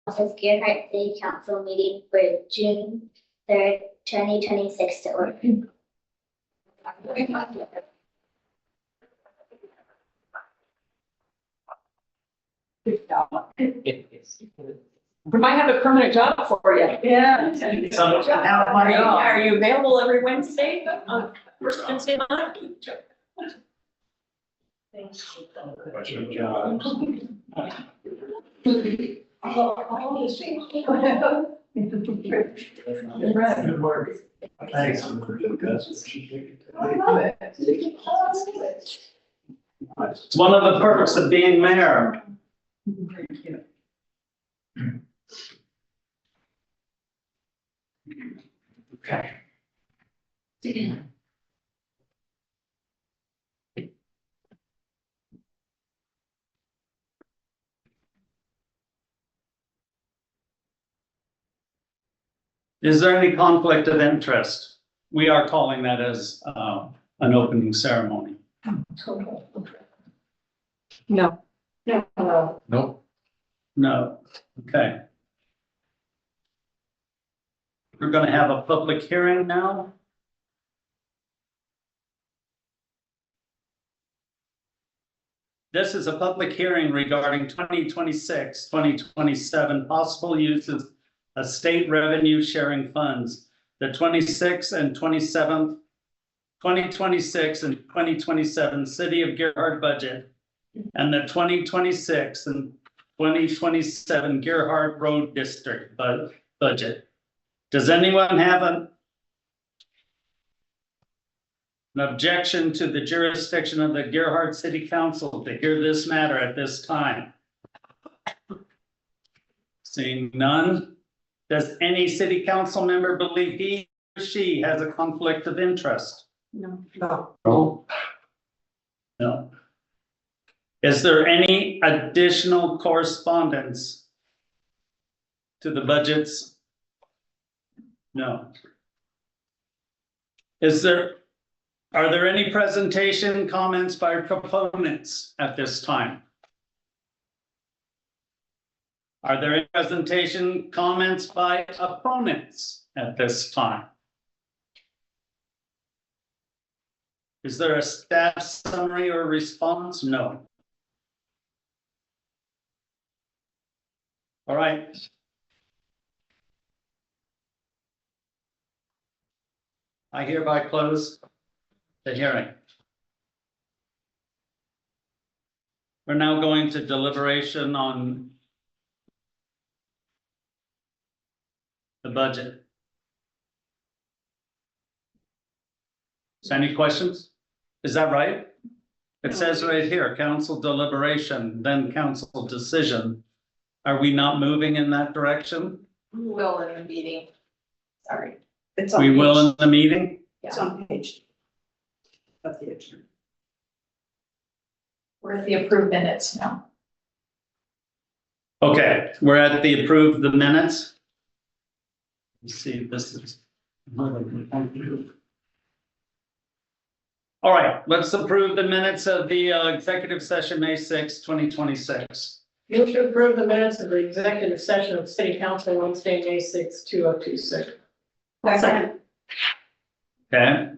Office Gearhart City Council meeting for June 3rd, 2026 to order. We might have a permanent job for you. Yeah. Are you available every Wednesday, first Wednesday of the month? Thanks. It's one of the perks of being mayor. Okay. Is there any conflict of interest? We are calling that as an opening ceremony. No. Nope. No. Okay. We're going to have a public hearing now. This is a public hearing regarding 2026-2027 possible uses of state revenue sharing funds. The 2026 and 2027 City of Gearhart budget and the 2026 and 2027 Gearhart Road District budget. Does anyone have an objection to the jurisdiction of the Gearhart City Council to hear this matter at this time? Seeing none, does any city council member believe he or she has a conflict of interest? No. No. Is there any additional correspondence to the budgets? No. Are there any presentation comments by proponents at this time? Are there any presentation comments by opponents at this time? Is there a staff summary or response? No. All right. I hereby close the hearing. We're now going to deliberation on the budget. So any questions? Is that right? It says right here, council deliberation, then council decision. Are we not moving in that direction? We will in the meeting. Sorry. We will in the meeting? It's on page of the agenda. We're at the approved minutes now. Okay, we're at the approved the minutes. Let's see, this is. All right, let's approve the minutes of the executive session, May 6, 2026. Move to approve the minutes of the executive session of City Council Wednesday, May 6, 2026. Second. Okay.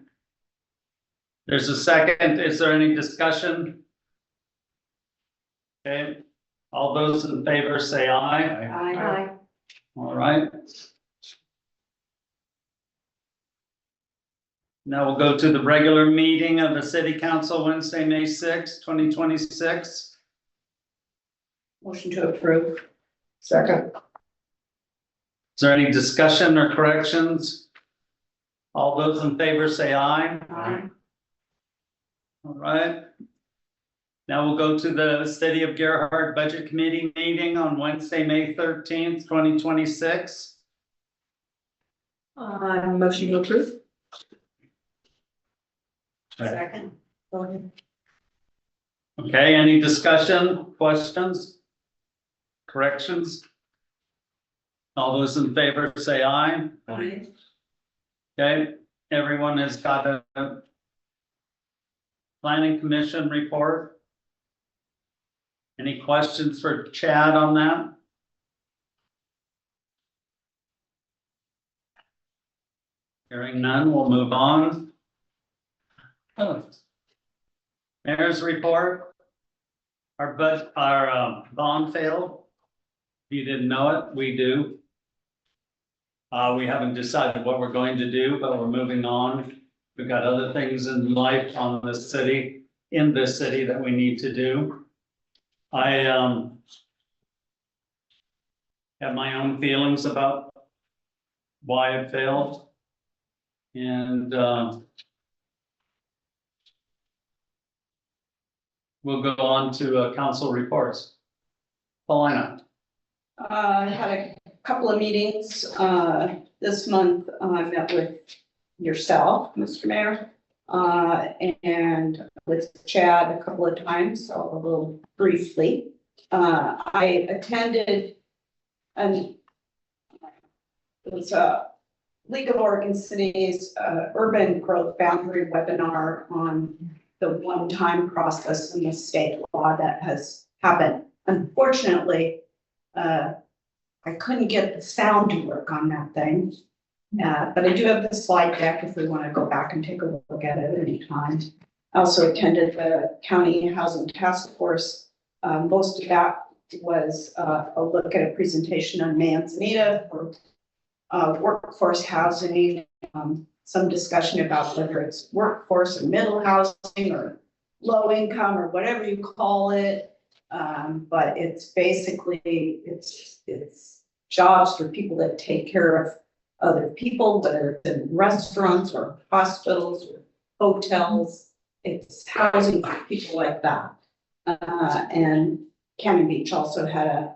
There's a second. Is there any discussion? Okay. All those in favor say aye. Aye. All right. Now we'll go to the regular meeting of the City Council Wednesday, May 6, 2026. Motion to approve. Second. Is there any discussion or corrections? All those in favor say aye. Aye. All right. Now we'll go to the City of Gearhart Budget Committee meeting on Wednesday, May 13th, 2026. Motion to approve. Second. Okay, any discussion, questions, corrections? All those in favor say aye. Aye. Okay, everyone has got a planning commission report. Any questions for Chad on that? Hearing none, we'll move on. Oh. Mayor's report. Our bond failed. If you didn't know it, we do. We haven't decided what we're going to do, but we're moving on. We've got other things in life in this city that we need to do. I have my own feelings about why it failed. And we'll go on to council reports. Paulina. I had a couple of meetings, this month. I met with yourself, Mr. Mayor, and with Chad a couple of times, so a little briefly. I attended it was a League of Oregon Cities, Urban Growth Boundary webinar on the one-time process in the state law that has happened. Unfortunately, I couldn't get the sound to work on that thing. But I do have the slide deck if we want to go back and take a look at it anytime. I also attended the County Housing Task Force. Most of that was a look at a presentation on Manzanita for workforce housing, some discussion about whether it's workforce or middle housing or low income or whatever you call it. But it's basically, it's jobs for people that take care of other people, whether it's in restaurants or hospitals or hotels. It's housing for people like that. And Cannon Beach also had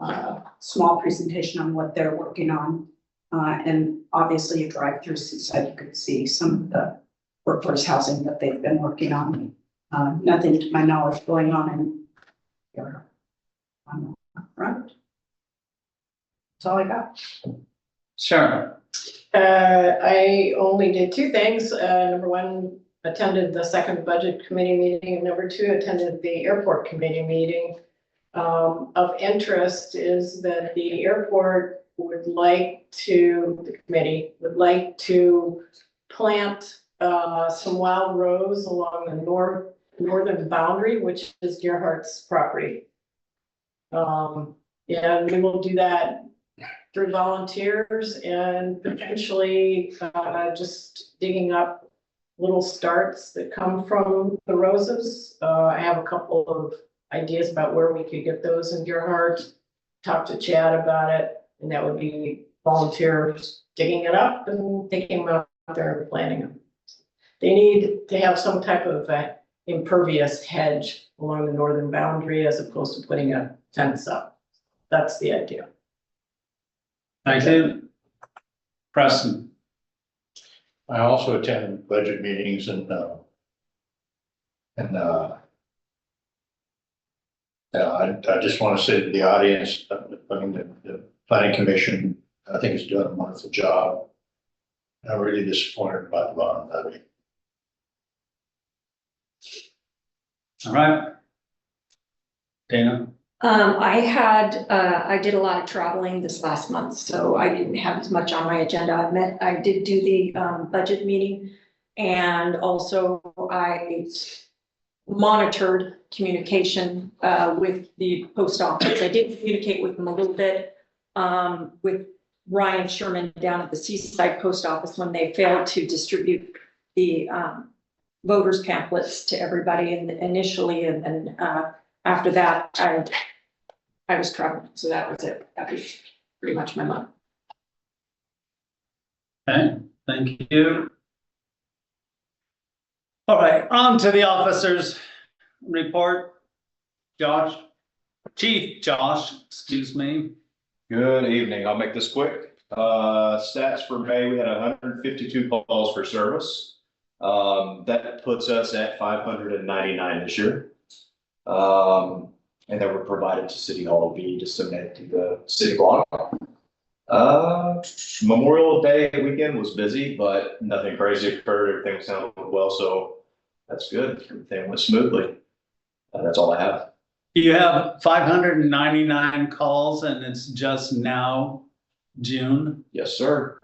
a small presentation on what they're working on. And obviously you drive through Seaside, you could see some of the workforce housing that they've been working on. Nothing to my knowledge going on in Gearhart on the front. That's all I got. Sure. I only did two things. Number one, attended the second budget committee meeting, and number two, attended the airport committee meeting. Of interest is that the airport would like to, the committee would like to plant some wild rose along the northern boundary, which is Gearhart's property. And we will do that through volunteers and potentially just digging up little starts that come from the roses. I have a couple of ideas about where we could get those in Gearhart. Talk to Chad about it, and that would be volunteers digging it up and taking them out there and planting them. They need to have some type of impervious hedge along the northern boundary as opposed to putting a fence up. That's the idea. Thank you. Preston. I also attend budget meetings and I just want to say to the audience, I mean, the planning commission, I think has done a wonderful job. I'm really disappointed by the bond levy. All right. Dana. I did a lot of traveling this last month, so I didn't have as much on my agenda. I did do the budget meeting, and also I monitored communication with the post office. I did communicate with them a little bit with Ryan Sherman down at the Seaside Post Office when they failed to distribute the voters pamphlets to everybody initially, and after that I was traveling, so that was it. That was pretty much my month. Okay, thank you. All right, on to the officers' report. Chief Josh, excuse me. Good evening. I'll make this quick. Stats for May, we had 152 calls for service. That puts us at 599 this year. And that were provided to City Hall B to submit to the city blog. Memorial Day weekend was busy, but nothing crazy occurred. Everything sounded well, so that's good. Everything went smoothly. That's all I have. You have 599 calls and it's just now June. Yes, sir.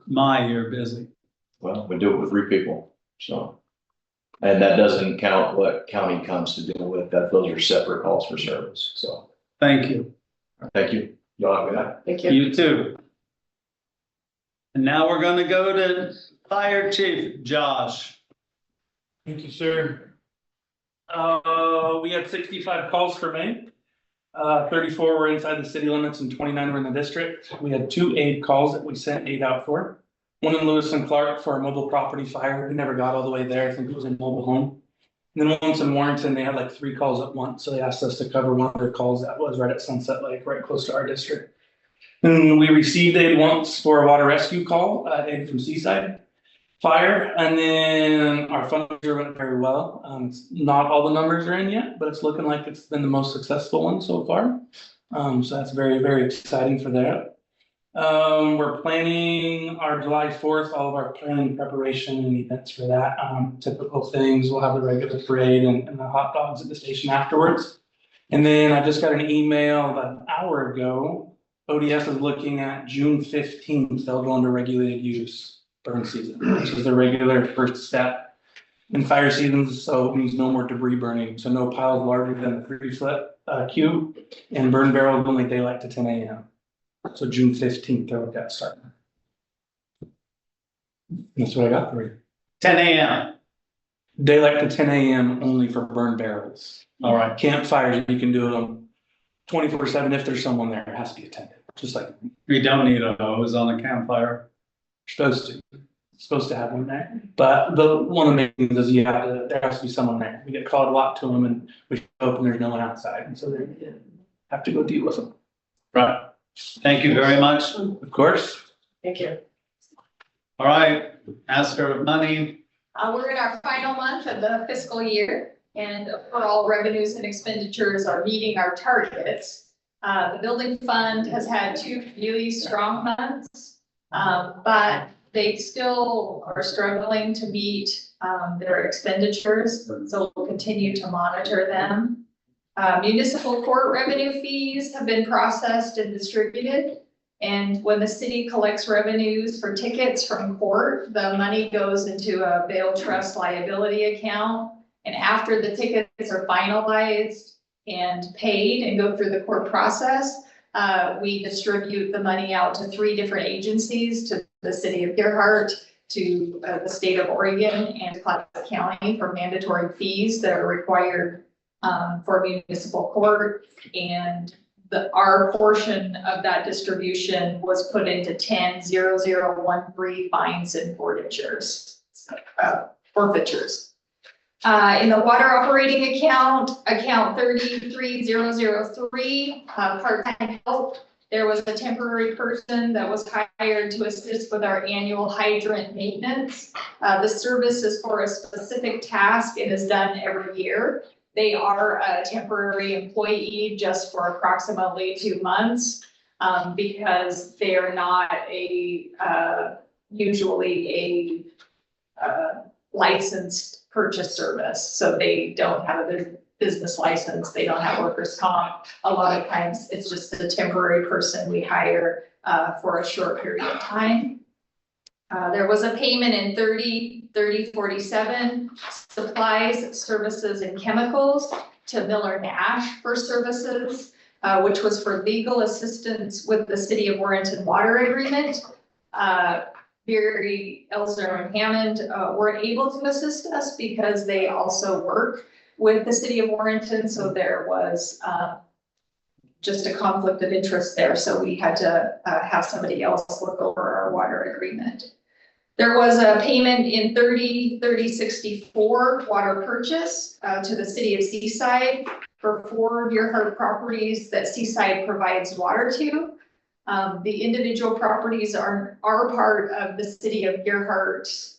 You're busy. Well, we do it with 3 people, so. And that doesn't count what county comes to deal with, those are separate calls for service, so, Thank you. thank you. Y'all have a good night. Thank you. You too. And now we're gonna go to Fire Chief Josh. Thank you, sir. We had 65 calls for May. 34 were inside the city limits and 29 were in the district. We had 2 aid calls that we sent aid out for. One in Lewis and Clark for a mobile property fire. We never got all the way there. I think it was a mobile home. And then once in Warrenton, they had like 3 calls at once. So they asked us to cover one of their calls that was right at Sunset Lake, right close to our district. And we received aid once for a water rescue call, aid from Seaside Fire. And then our fundraiser went very well. Not all the numbers are in yet, but it's looking like it's been the most successful one so far. So that's very, very exciting for that. We're planning our July 4th, all of our planning preparation and events for that. Typical things, we'll have the regular parade and the hot dogs at the station afterwards. And then I just got an email about an hour ago. ODS is looking at June 15th, they'll go into regulated use burn season, which is the regular first step in fire seasons. So it means no more debris burning. So no piles larger than a 3-foot cube, and burn barrels only daylight to 10 a.m. So June 15th, they'll get started. That's what I got for you. 10 a.m. Daylight to 10 a.m. only for burn barrels. All right. Campfires, you can do them 24/7 if there's someone there. It has to be attended, just like We don't need a hose on a campfire. you're supposed to have one there. But one of the main things is there has to be someone there. We get called a lot to them and we show up and there's no one outside. And so they have to go deal with them. Right. Thank you very much. Of course. Thank you. All right, ask for money. We're in our final month of the fiscal year, and overall revenues and expenditures are meeting our targets. The building fund has had 2 really strong months, but they still are struggling to meet their expenditures, so we'll continue to monitor them. Municipal court revenue fees have been processed and distributed. And when the city collects revenues for tickets from court, the money goes into a bail trust liability account. And after the tickets are finalized and paid and go through the court process, we distribute the money out to 3 different agencies, to the city of Gearhart, to the state of Oregon, and to Clatsop County for mandatory fees that are required for municipal court. And our portion of that distribution was put into 10-0013 fines and forfeitures. In the water operating account 33003, part-time help, there was a temporary person that was hired to assist with our annual hydrant maintenance. The service is for a specific task and is done every year. They are a temporary employee just for approximately 2 months, because they are not usually a licensed purchase service. So they don't have a business license, they don't have workers' comp. A lot of times it's just a temporary person we hire for a short period of time. There was a payment in 3047 supplies, services, and chemicals to Miller Nash for services, which was for legal assistance with the city of Warrenton water agreement. Barry, Elsner, and Hammond weren't able to assist us because they also work with the city of Warrenton, so there was just a conflict of interest there, so we had to have somebody else look over our water agreement. There was a payment in 3064 water purchase to the city of Seaside for 4 Gearhart properties that Seaside provides water to. The individual properties are part of the city of Gearhart's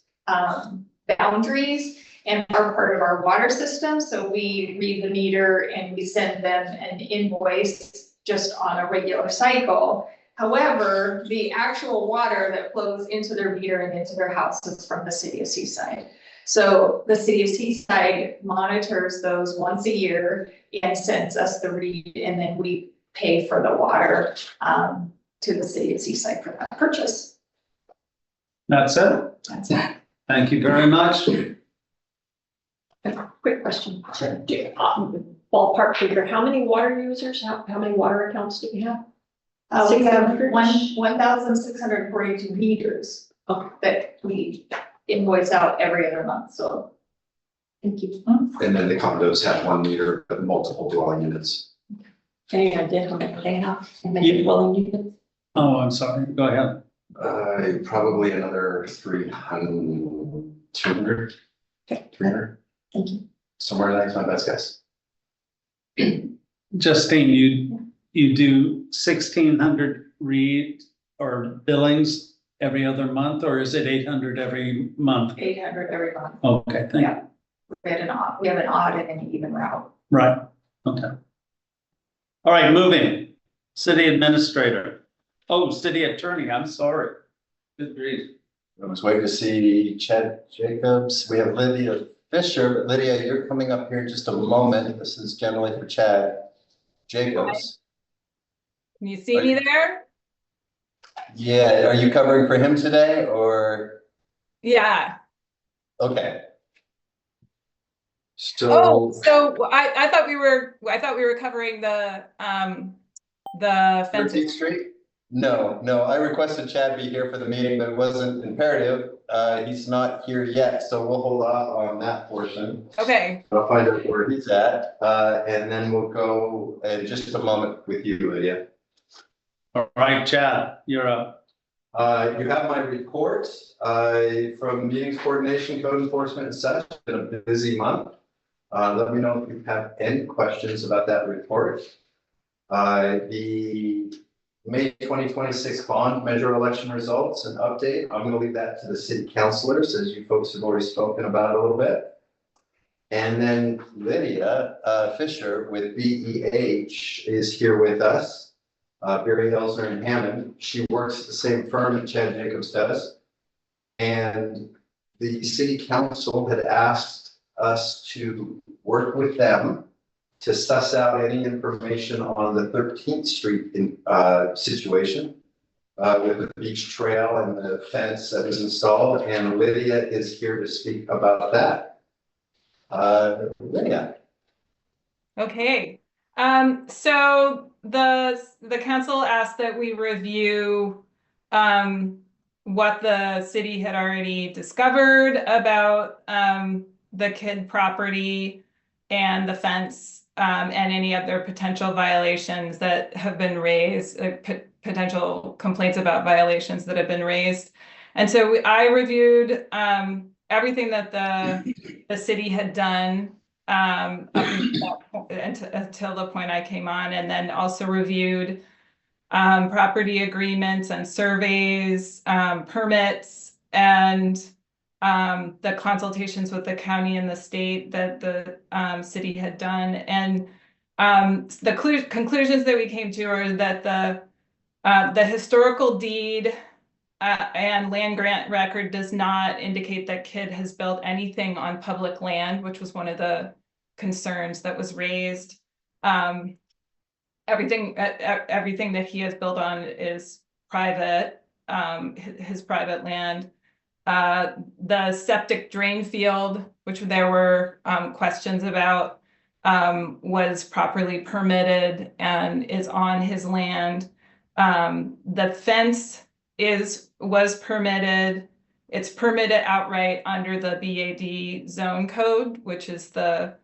boundaries and are part of our water system. So we read the meter and we send them an invoice just on a regular cycle. However, the actual water that flows into their meter and into their house is from the city of Seaside. So the city of Seaside monitors those once a year and sends us the read, and then we pay for the water to the city of Seaside for that purchase. That's it. That's it. Thank you very much. Quick question. Ballpark figure, how many water users, how many water accounts do we have? We have 600? 1,642 meters Okay. that we invoice out every other month, so. Thank you. And then the condos have 1 meter, but multiple dwelling units. Any idea how many they have? How many dwelling units? Oh, I'm sorry. Go ahead. Probably another 300, 200, Okay. 300, Thank you. somewhere in that's my best guess. Justine, you do 1,600 read or billings every other month, or is it 800 every month? 800 every month. Okay, thank you. Yeah. We have an odd and an even route. Right, okay. All right, moving. City administrator. Oh, city attorney, I'm sorry. Good grief. I was waiting to see Chad Jacobs. We have Lydia Fisher, but Lydia, you're coming up here in just a moment. This is generally for Chad Jacobs. Can you see me there? Yeah, are you covering for him today or? Yeah. Okay. Oh, So so I thought we were covering the fences. 13th Street? No, I requested Chad be here for the meeting, but it wasn't imperative. He's not here yet, so we'll hold off on that portion. Okay. I'll find out where he's at, and then we'll go in just a moment with you, Lydia. All right, Chad, you're up. You have my report from meetings coordination, code enforcement and such. It's been a busy month. Let me know if you have any questions about that report. The May 2026 bond measure election results and update. I'm going to leave that to the city councilors, as you folks have already spoken about a little bit. And then Lydia Fisher with BEH is here with us. Barry Helsner and Hammond. She works at the same firm that Chad Jacobs does. And the city council had asked us to work with them to suss out any information on the 13th Street situation with the beach trail and the fence that was installed. And Lydia is here to speak about that. Lydia. Okay. So the council asked that we review what the city had already discovered about the kid property and the fence and any other potential violations that have been raised, potential complaints about violations that have been raised. And so I reviewed everything that the city had done up until the point I came on, and then also reviewed property agreements and surveys, permits, and the consultations with the county and the state that the city had done. And the conclusions that we came to are that the historical deed and land grant record does not indicate that KID has built anything on public land, which was one of the concerns that was raised. Everything that he has built on is private, his private land. The septic drain field, which there were questions about, was properly permitted and is on his land. The fence was permitted. It's permitted outright under the BAD zone code, which is the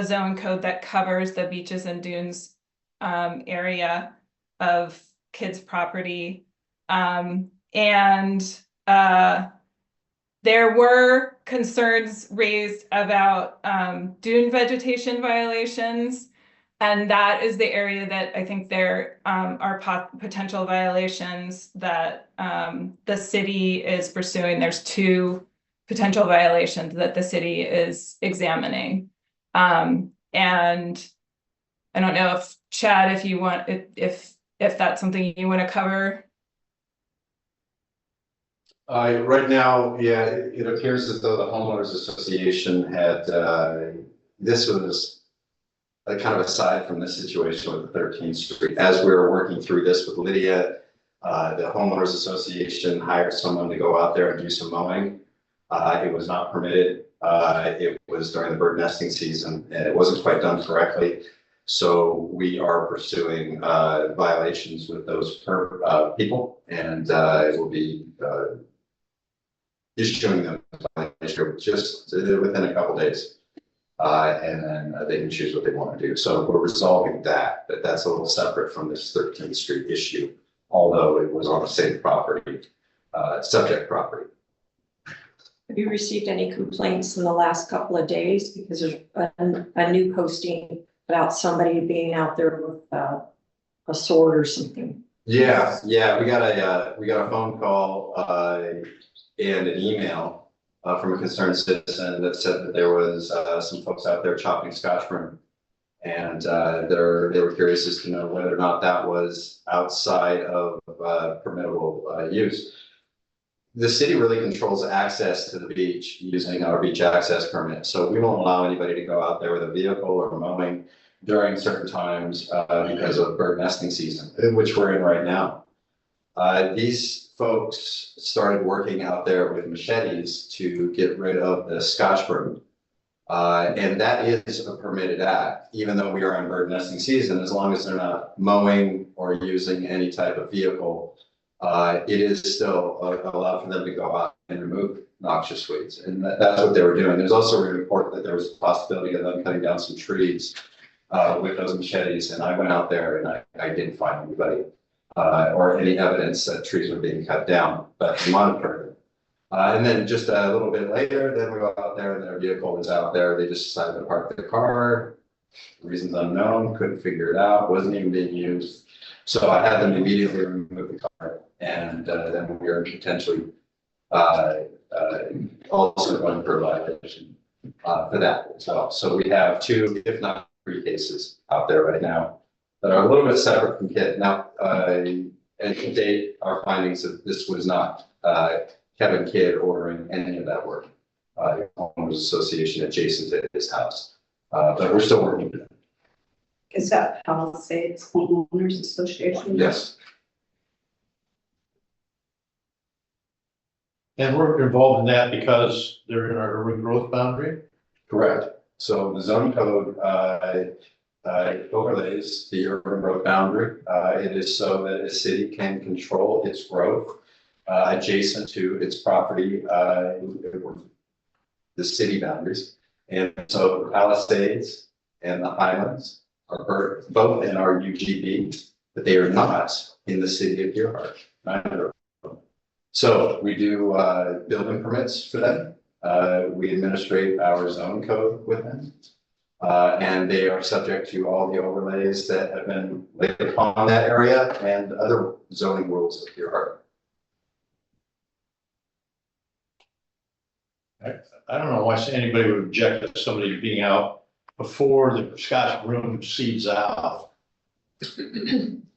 zone code that covers the beaches and dunes area of KID's property. There were concerns raised about dune vegetation violations. And that is the area that I think there are potential violations that the city is pursuing. There's 2 potential violations that the city is examining. And I don't know if Chad, if you want, if that's something you want to cover. Right now, yeah, it appears as though the homeowners association had, this was kind of aside from this situation with the 13th Street. As we were working through this with Lydia, The homeowners association hired someone to go out there and do some mowing. It was not permitted. It was during the bird nesting season and it wasn't quite done correctly. So we are pursuing violations with those people, and it will be issuing them just within a couple days. And then they can choose what they want to do. So we're resolving that, but that's a little separate from this 13th Street issue, although it was on the same property, subject property. Have you received any complaints in the last couple of days? Because there's a new posting about somebody being out there with a sword or something. Yeah, we got a phone call and an email from a concerned citizen that said that there was some folks out there chopping Scotch broom. And they were curious as to know whether or not that was outside of permissible use. The city really controls access to the beach using our beach access permit. So we won't allow anybody to go out there with a vehicle or mowing during certain times because of bird nesting season, which we're in right now. These folks started working out there with machetes to get rid of the Scotch broom. And that is a permitted act, even though we are in bird nesting season, as long as they're not mowing or using any type of vehicle. It is still allowed for them to go out and remove noxious weeds, and that's what they were doing. There's also a report that there was a possibility of them cutting down some trees with those machetes, and I went out there and I didn't find anybody or any evidence that trees were being cut down, but we monitored it. And then just a little bit later, then we go out there and their vehicle was out there. They just decided to park the car, reasons unknown, couldn't figure it out, wasn't even being used. So I had them immediately remove the car, and then we are potentially also going for a violation for that as well. So we have 2, if not 3 cases out there right now that are a little bit separate from Kit. Now, and to date, our findings that this was not Kevin Kidd ordering any of that work. Homeowners Association adjacent to his house, but we're still working with them. Is that Palisades Homeowners Association? Yes. And we're involved in that because they're in our urban growth boundary. Correct. So the zone code overlays the urban growth boundary. It is so that a city can control its growth adjacent to its property, the city boundaries. And so the Palisades and the Highlands are both in our UGB, but they are not in the city of Gearhart. Neither of them. So we do building permits for them. We administrate our zone code with them. And they are subject to all the overlays that have been laid upon that area and other zoning rules of Gearhart. I don't know why anybody would object to somebody being out before the Scotch broom seeds out.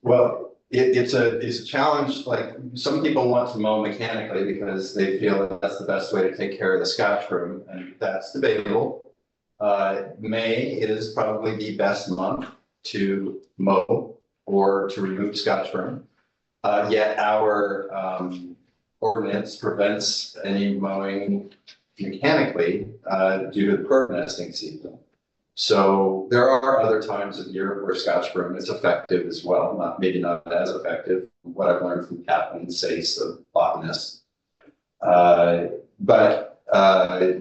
Well, it's a challenge. Like some people want to mow mechanically because they feel that that's the best way to take care of the Scotch broom, and that's debatable. May is probably the best month to mow or to remove Scotch broom. Yet our ordinance prevents any mowing mechanically due to the bird nesting season. So there are other times of year where Scotch broom is effective as well, maybe not as effective, what I've learned from Kaplan Sace, the botanist.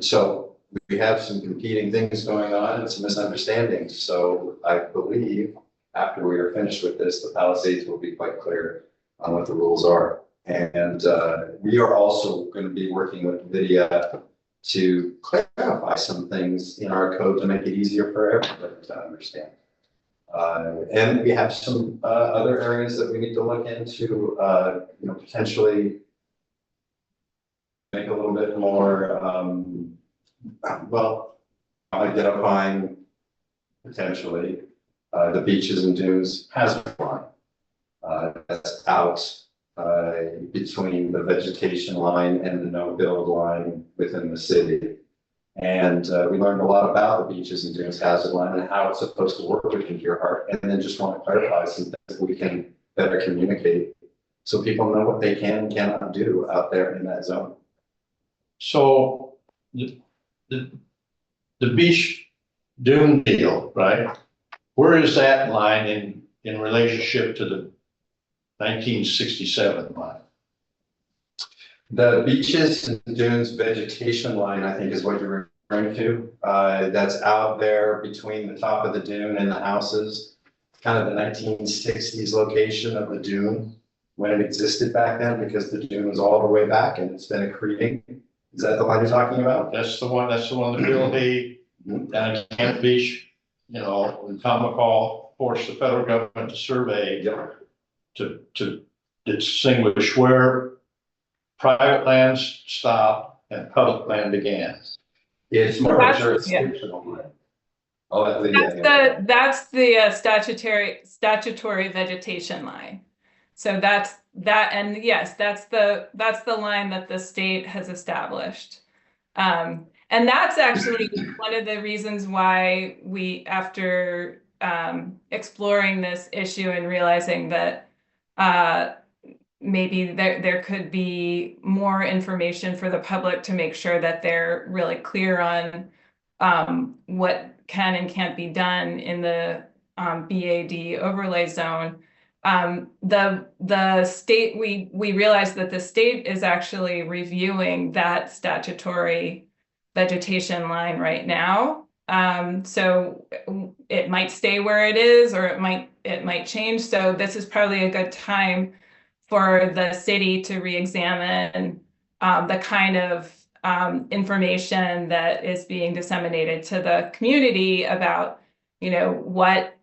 So we have some competing things going on and some misunderstandings. So I believe after we are finished with this, the Palisades will be quite clear on what the rules are. And we are also going to be working with Lydia to clarify some things in our code to make it easier for everybody to understand. And we have some other areas that we need to look into, potentially make a little bit more, identifying potentially the beaches and dunes hazard line. That's out between the vegetation line and the no-build line within the city. And we learned a lot about the beaches and dunes hazard line and how it's supposed to work within Gearhart. And then just want to clarify some things that we can better communicate so people know what they can and cannot do out there in that zone. So the beach dune deal, right? Where is that line in relationship to the 1967 line? The beaches and dunes vegetation line, I think is what you're referring to. That's out there between the top of the dune and the houses. Kind of the 1960s location of the dune when it existed back then, because the dune was all the way back and it's been accreting. Is that the line you're talking about? That's the one that Bill Hay down in Camp Beach, you know, when Tom McCall forced the federal government to survey to distinguish where private lands stop and public land began. It's more That's- jurisdictional. I'll let Lydia That's the statutory vegetation line. So that's that, and yes, that's the line that the state has established. And that's actually one of the reasons why we, after exploring this issue and realizing that maybe there could be more information for the public to make sure that they're really clear on what can and can't be done in the BAD overlay zone. The state, we realized that the state is actually reviewing that statutory vegetation line right now. So it might stay where it is, or it might change. So this is probably a good time for the city to re-examine the kind of information that is being disseminated to the community about, you know, what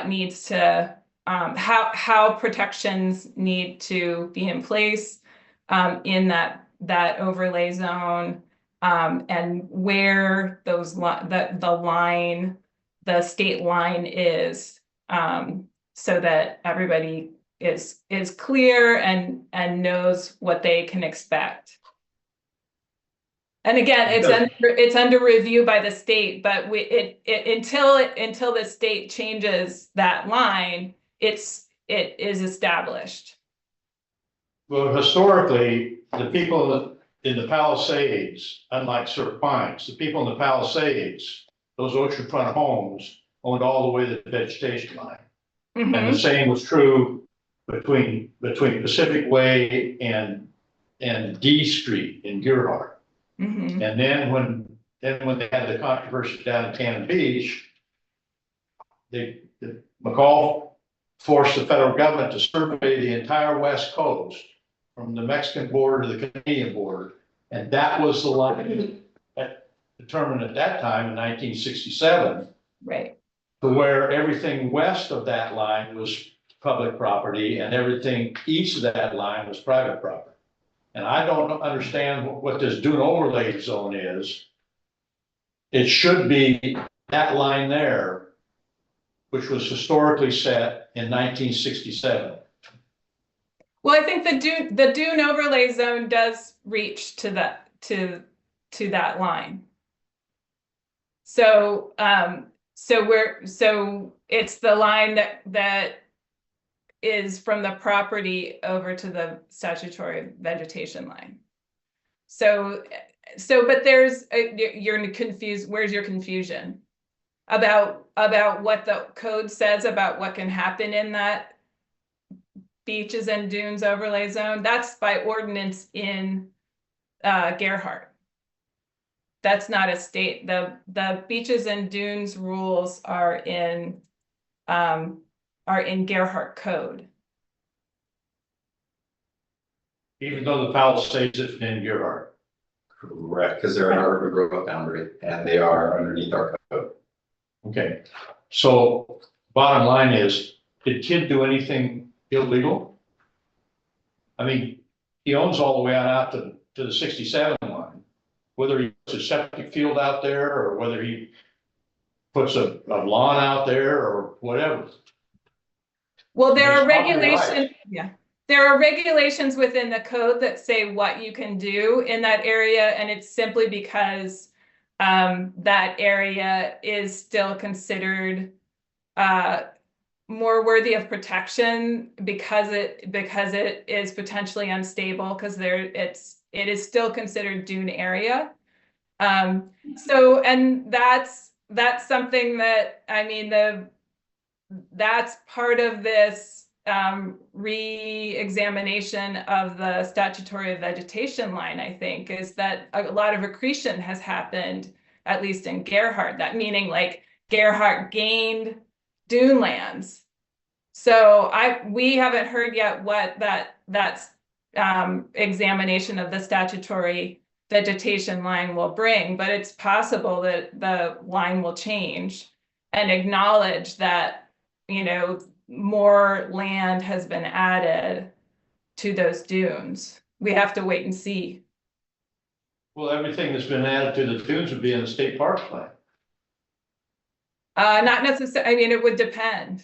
needs to, how protections need to be in place in that overlay zone, and where those the state line is, so that everybody is clear and knows what they can expect. And again, it's under review by the state, but until the state changes that line, it is established. Well, historically, the people in the Palisades, unlike Sir Pines, the people in the Palisades, those oceanfront homes owned all the way to the vegetation line. And the same was true between Pacific Way and D Street in Gearhart. And then when they had the controversy down in Cannon Beach, McCall forced the federal government to survey the entire west coast from the Mexican border to the Canadian border. And that was the line that determined at that time in 1967. Right. To where everything west of that line was public property and everything east of that line was private property. And I don't understand what this dune overlay zone is. It should be that line there, which was historically set in 1967. Well, I think the dune overlay zone does reach to that line. So so it's the line that is from the property over to the statutory vegetation line. So but there's you're confused. Where's your confusion about what the code says about what can happen in that beaches and dunes overlay zone? That's by ordinance in Gearhart. That's not a state. The beaches and dunes rules are in Gearhart code. Even though the Palisades is in Gearhart. Correct, because they're an urban growth boundary and they are underneath our code. Okay, so bottom line is, did Kid do anything illegal? I mean, he owns all the way on out to the 67 line. Whether he puts a septic field out there or whether he puts a lawn out there or whatever. Well, there are There's property regulations, yeah. There are regulations within the code that say what you can do in that area, and it's simply because that area is still considered more worthy of protection because it is potentially unstable, because it is still considered dune area. So, and that's something that, I mean, that's part of this re-examination of the statutory vegetation line, I think, is that a lot of accretion has happened, at least in Gearhart, that meaning like Gearhart gained dune lands. So we haven't heard yet what that's examination of the statutory vegetation line will bring, but it's possible that the line will change and acknowledge that, you know, more land has been added to those dunes. We have to wait and see. Well, everything that's been added to the dunes would be in the state park plan. Not necessarily, I mean, it would depend.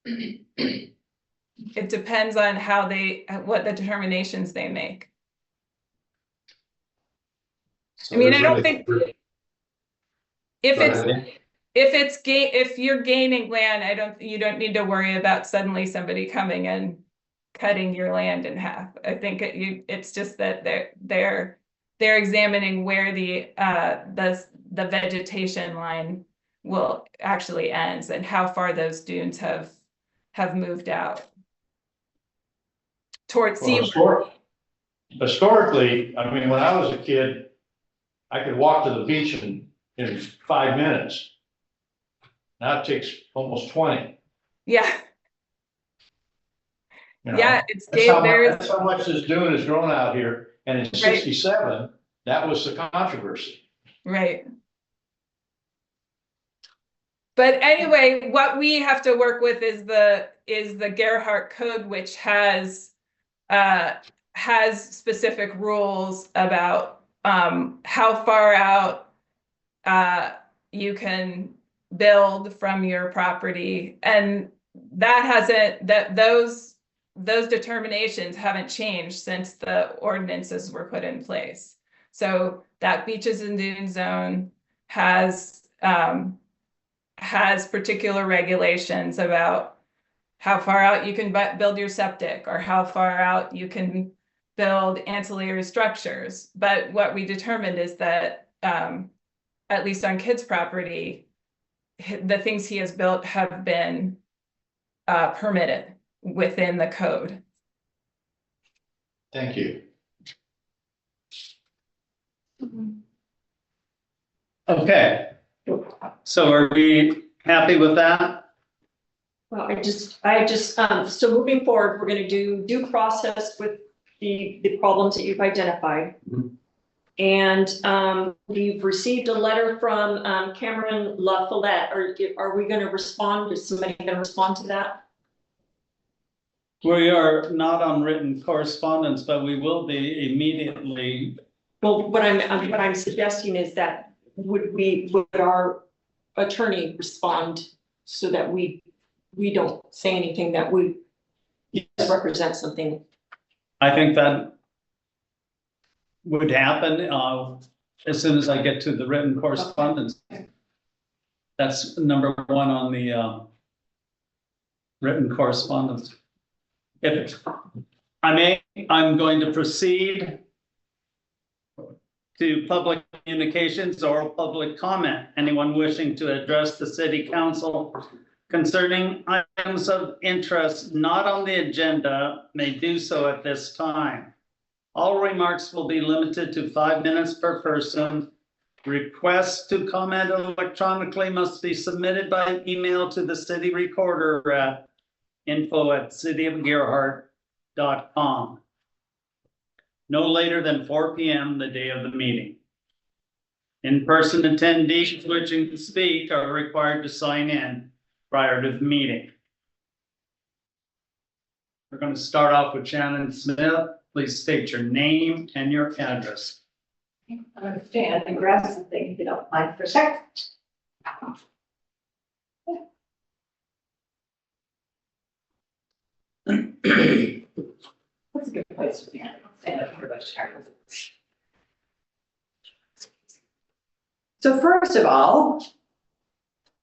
It depends on what the determinations they make. I mean, I don't think if you're gaining land, you don't need to worry about suddenly somebody coming and cutting your land in half. I think it's just that they're examining where the vegetation line will actually ends and how far those dunes have moved out towards sea. Historically, I mean, when I was a kid, I could walk to the beach in 5 minutes. Now it takes almost 20. Yeah. You know? Yeah, it's That's how much this dune has grown out here. And in '67, that was the controversy. Right. But anyway, what we have to work with is the Gearhart Code, which has specific rules about how far out you can build from your property, and those determinations haven't changed since the ordinances were put in place. So that beaches and dune zone has particular regulations about how far out you can build your septic or how far out you can build ancillary structures. But what we determined is that, at least on Kid's property, the things he has built have been permitted within the code. Thank you. Okay. So are we happy with that? Well, I just, so moving forward, we're gonna do due process with the problems that you've identified. Mhm. And we've received a letter from Cameron La Follette. Are we gonna respond? Is somebody gonna respond to that? We are not on written correspondence, but we will be immediately. Well, what I'm suggesting is that would our attorney respond so that we don't say anything that we represent something. I think that would happen as soon as I get to the written correspondence. That's number one on the written correspondence. If I'm going to proceed to public communications or public comment. Anyone wishing to address the city council concerning items of interest not on the agenda may do so at this time. All remarks will be limited to 5 minutes per person. Requests to comment electronically must be submitted by email to the city recorder at info@cityofgearhart.com. No later than 4 p.m. the day of the meeting. In-person attendees wishing to speak are required to sign in prior to the meeting. We're going to start off with Shannon Smith. Please state your name and your address. I'm going to stand and grab something if you don't mind for a second. That's a good place to be. Stand up for those charges. So first of all,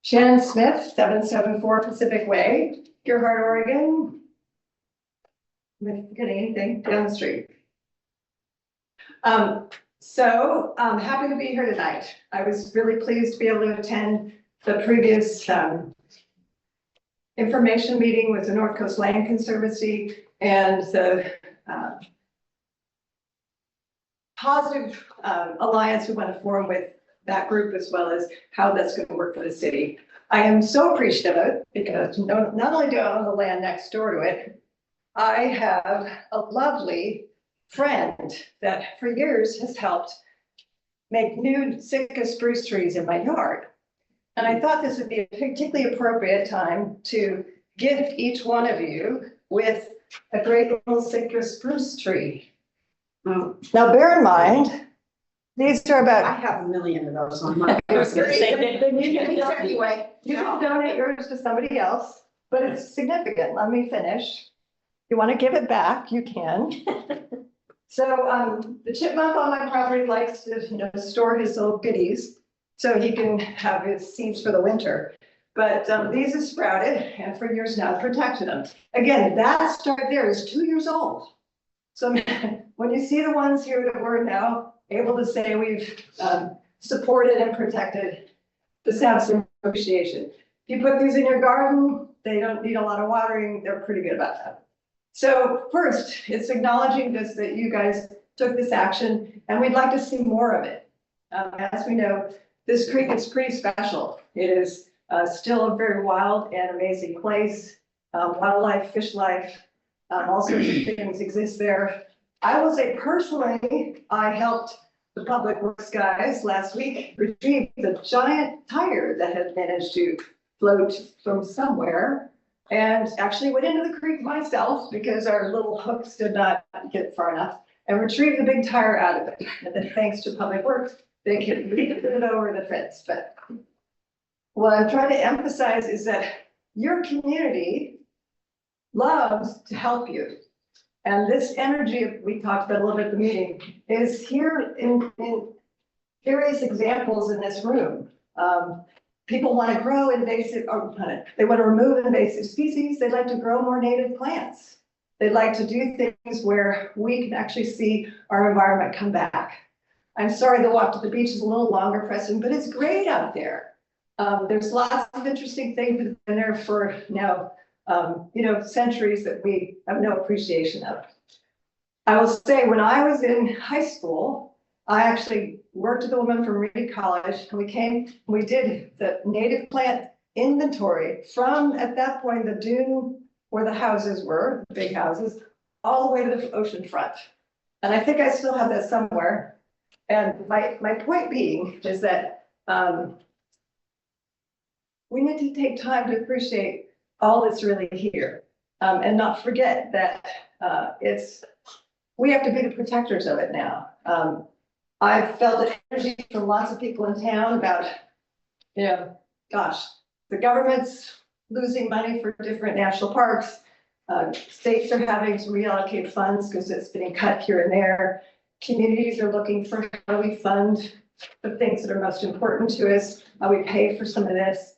Shannon Smith, 774 Pacific Way, Gearhart, Oregon. Am I forgetting anything? Down the street. So I'm happy to be here tonight. I was really pleased to be able to attend the previous information meeting with the North Coast Land Conservancy and the positive alliance we want to form with that group, as well as how that's going to work for the city. I am so appreciative of it because not only do I own the land next door to it, I have a lovely friend that for years has helped make new Sitka spruce trees in my yard. And I thought this would be a particularly appropriate time to gift each one of you with a great little Sitka spruce tree. Now, bear in mind, these are I about. have a million of those on my. Then you can donate yours to somebody else, but it's significant. Let me finish. You want to give it back, you can. So the chipmunk on my property likes to, store his little goodies so he can have his seeds for the winter. But these have sprouted and for years now I've protected them. Again, that start there is 2 years old. So when you see the ones here that we're now able to say we've supported and protected, this has some appreciation. If you put these in your garden, they don't need a lot of watering. They're pretty good about that. So first, it's acknowledging this, that you guys took this action and we'd like to see more of it. As we know, this creek is pretty special. It is still a very wild and amazing place. Wildlife, fish life, all sorts of things exist there. I will say personally, I helped the public works guys last week retrieve the giant tire that had managed to float from somewhere, and actually went into the creek myself because our little hooks did not get far enough, and retrieved the big tire out of it. And then thanks to public works, they could lead it over the fence. But what I'm trying to emphasize is that your community loves to help you. And this energy we talked about a little bit at the meeting is here in various examples in this room. People want to grow invasive, they want to remove invasive species. They'd like to grow more native plants. They'd like to do things where we can actually see our environment come back. I'm sorry the walk to the beach is a little longer, Preston, but it's great out there. There's lots of interesting things that have been there for now, centuries that we have no appreciation of. I will say, when I was in high school, I actually worked with a woman from Reed College, and we did the native plant inventory from, at that point, the dune where the houses were, the big houses, all the way to the ocean front. And I think I still have that somewhere. And my point being is that we need to take time to appreciate all that's really here, and not forget that we have to be the protectors of it now. I've felt the energy from lots of people in town about, the government's losing money for different national parks. States are having to reallocate funds because it's being cut here and there. Communities are looking for how we fund the things that are most important to us, how we pay for some of this.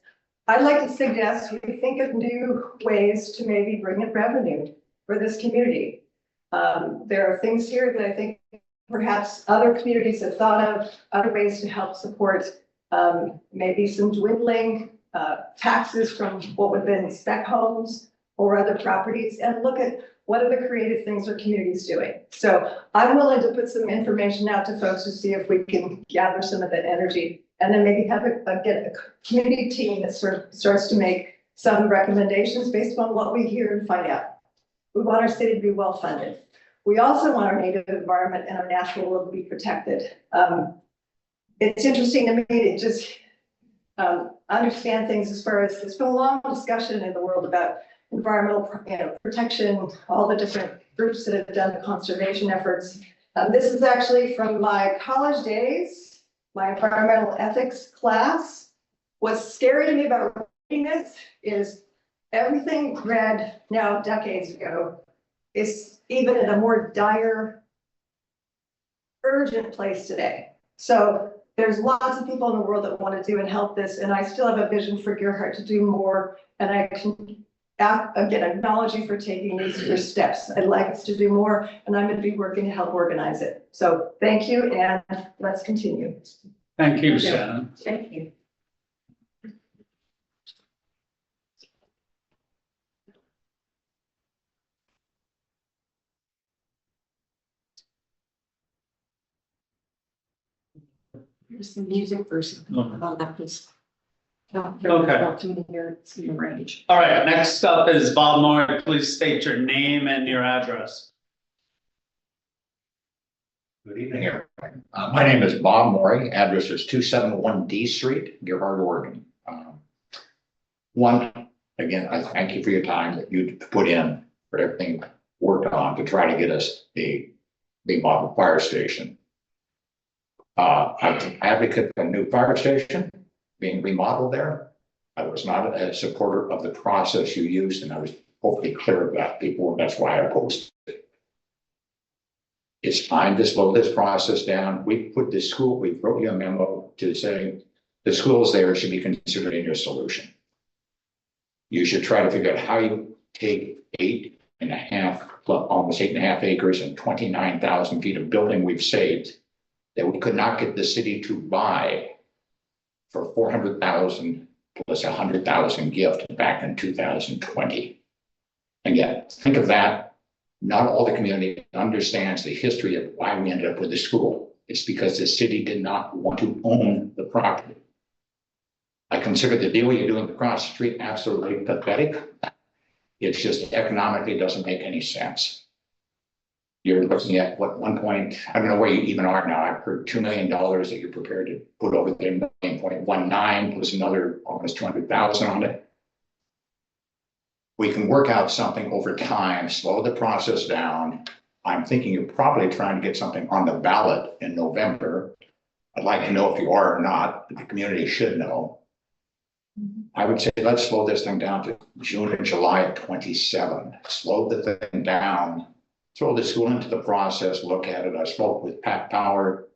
I'd like to suggest we think of new ways to maybe bring in revenue for this community. There are things here that I think perhaps other communities have thought of, other ways to help support maybe some dwindling taxes from what would have been spec homes or other properties, and look at what are the creative things our community is doing. So I'm willing to put some information out to folks to see if we can gather some of that energy, and then maybe have get a community team that sort of starts to make some recommendations based on what we hear and find out. We want our city to be well funded. We also want our native environment and our natural world to be protected. It's interesting to me to just understand things as far as there's been a long discussion in the world about environmental protection, all the different groups that have done the conservation efforts. This is actually from my college days, my environmental ethics class. What's scary to me about reading this is everything read now decades ago is even in a more dire, urgent place today. So there's lots of people in the world that want to do and help this, and I still have a vision for Gearhart to do more, and I can again, acknowledge you for taking these first steps. I'd like us to do more, and I'm going to be working to help organize it. So thank you, and let's continue. Thank you, Shannon. Thank you. Here's the music version. Oh, that was. Okay. It's in the range. All right, next up is Bob Moore. Please state your name and your address. Good evening, everyone. My name is Bob Morey. Address is 271 D Street, Gearhart, Oregon. One, again, I thank you for your time that you put in for everything worked on to try to get us a model fire station. I'm an advocate for a new fire station being remodeled there. I was not a supporter of the process you used, and I was hopefully clear of that before. That's why I opposed it. It's time to slow this process down. We put the school, we wrote you a memo to say the schools there should be considered in your solution. You should try to figure out how you take almost 8.5 acres and 29,000 feet of building we've saved that we could not get the city to buy for 400,000 plus 100,000 gift back in 2020. Again, think of that. Not all the community understands the history of why we ended up with the school. It's because the city did not want to own the property. I consider the deal you're doing across the street absolutely pathetic. It's just economically doesn't make any sense. You're looking at what 1 point, I don't know where you even are now. I've heard $2 million that you're prepared to put over there, 1.19 plus another almost 200,000 on it. We can work out something over time, slow the process down. I'm thinking you're probably trying to get something on the ballot in November. I'd like to know if you are or not. The community should know. I would say let's slow this thing down to June and July of 27. Slow the thing down. Throw the school into the process, look at it. I spoke with Pat Power,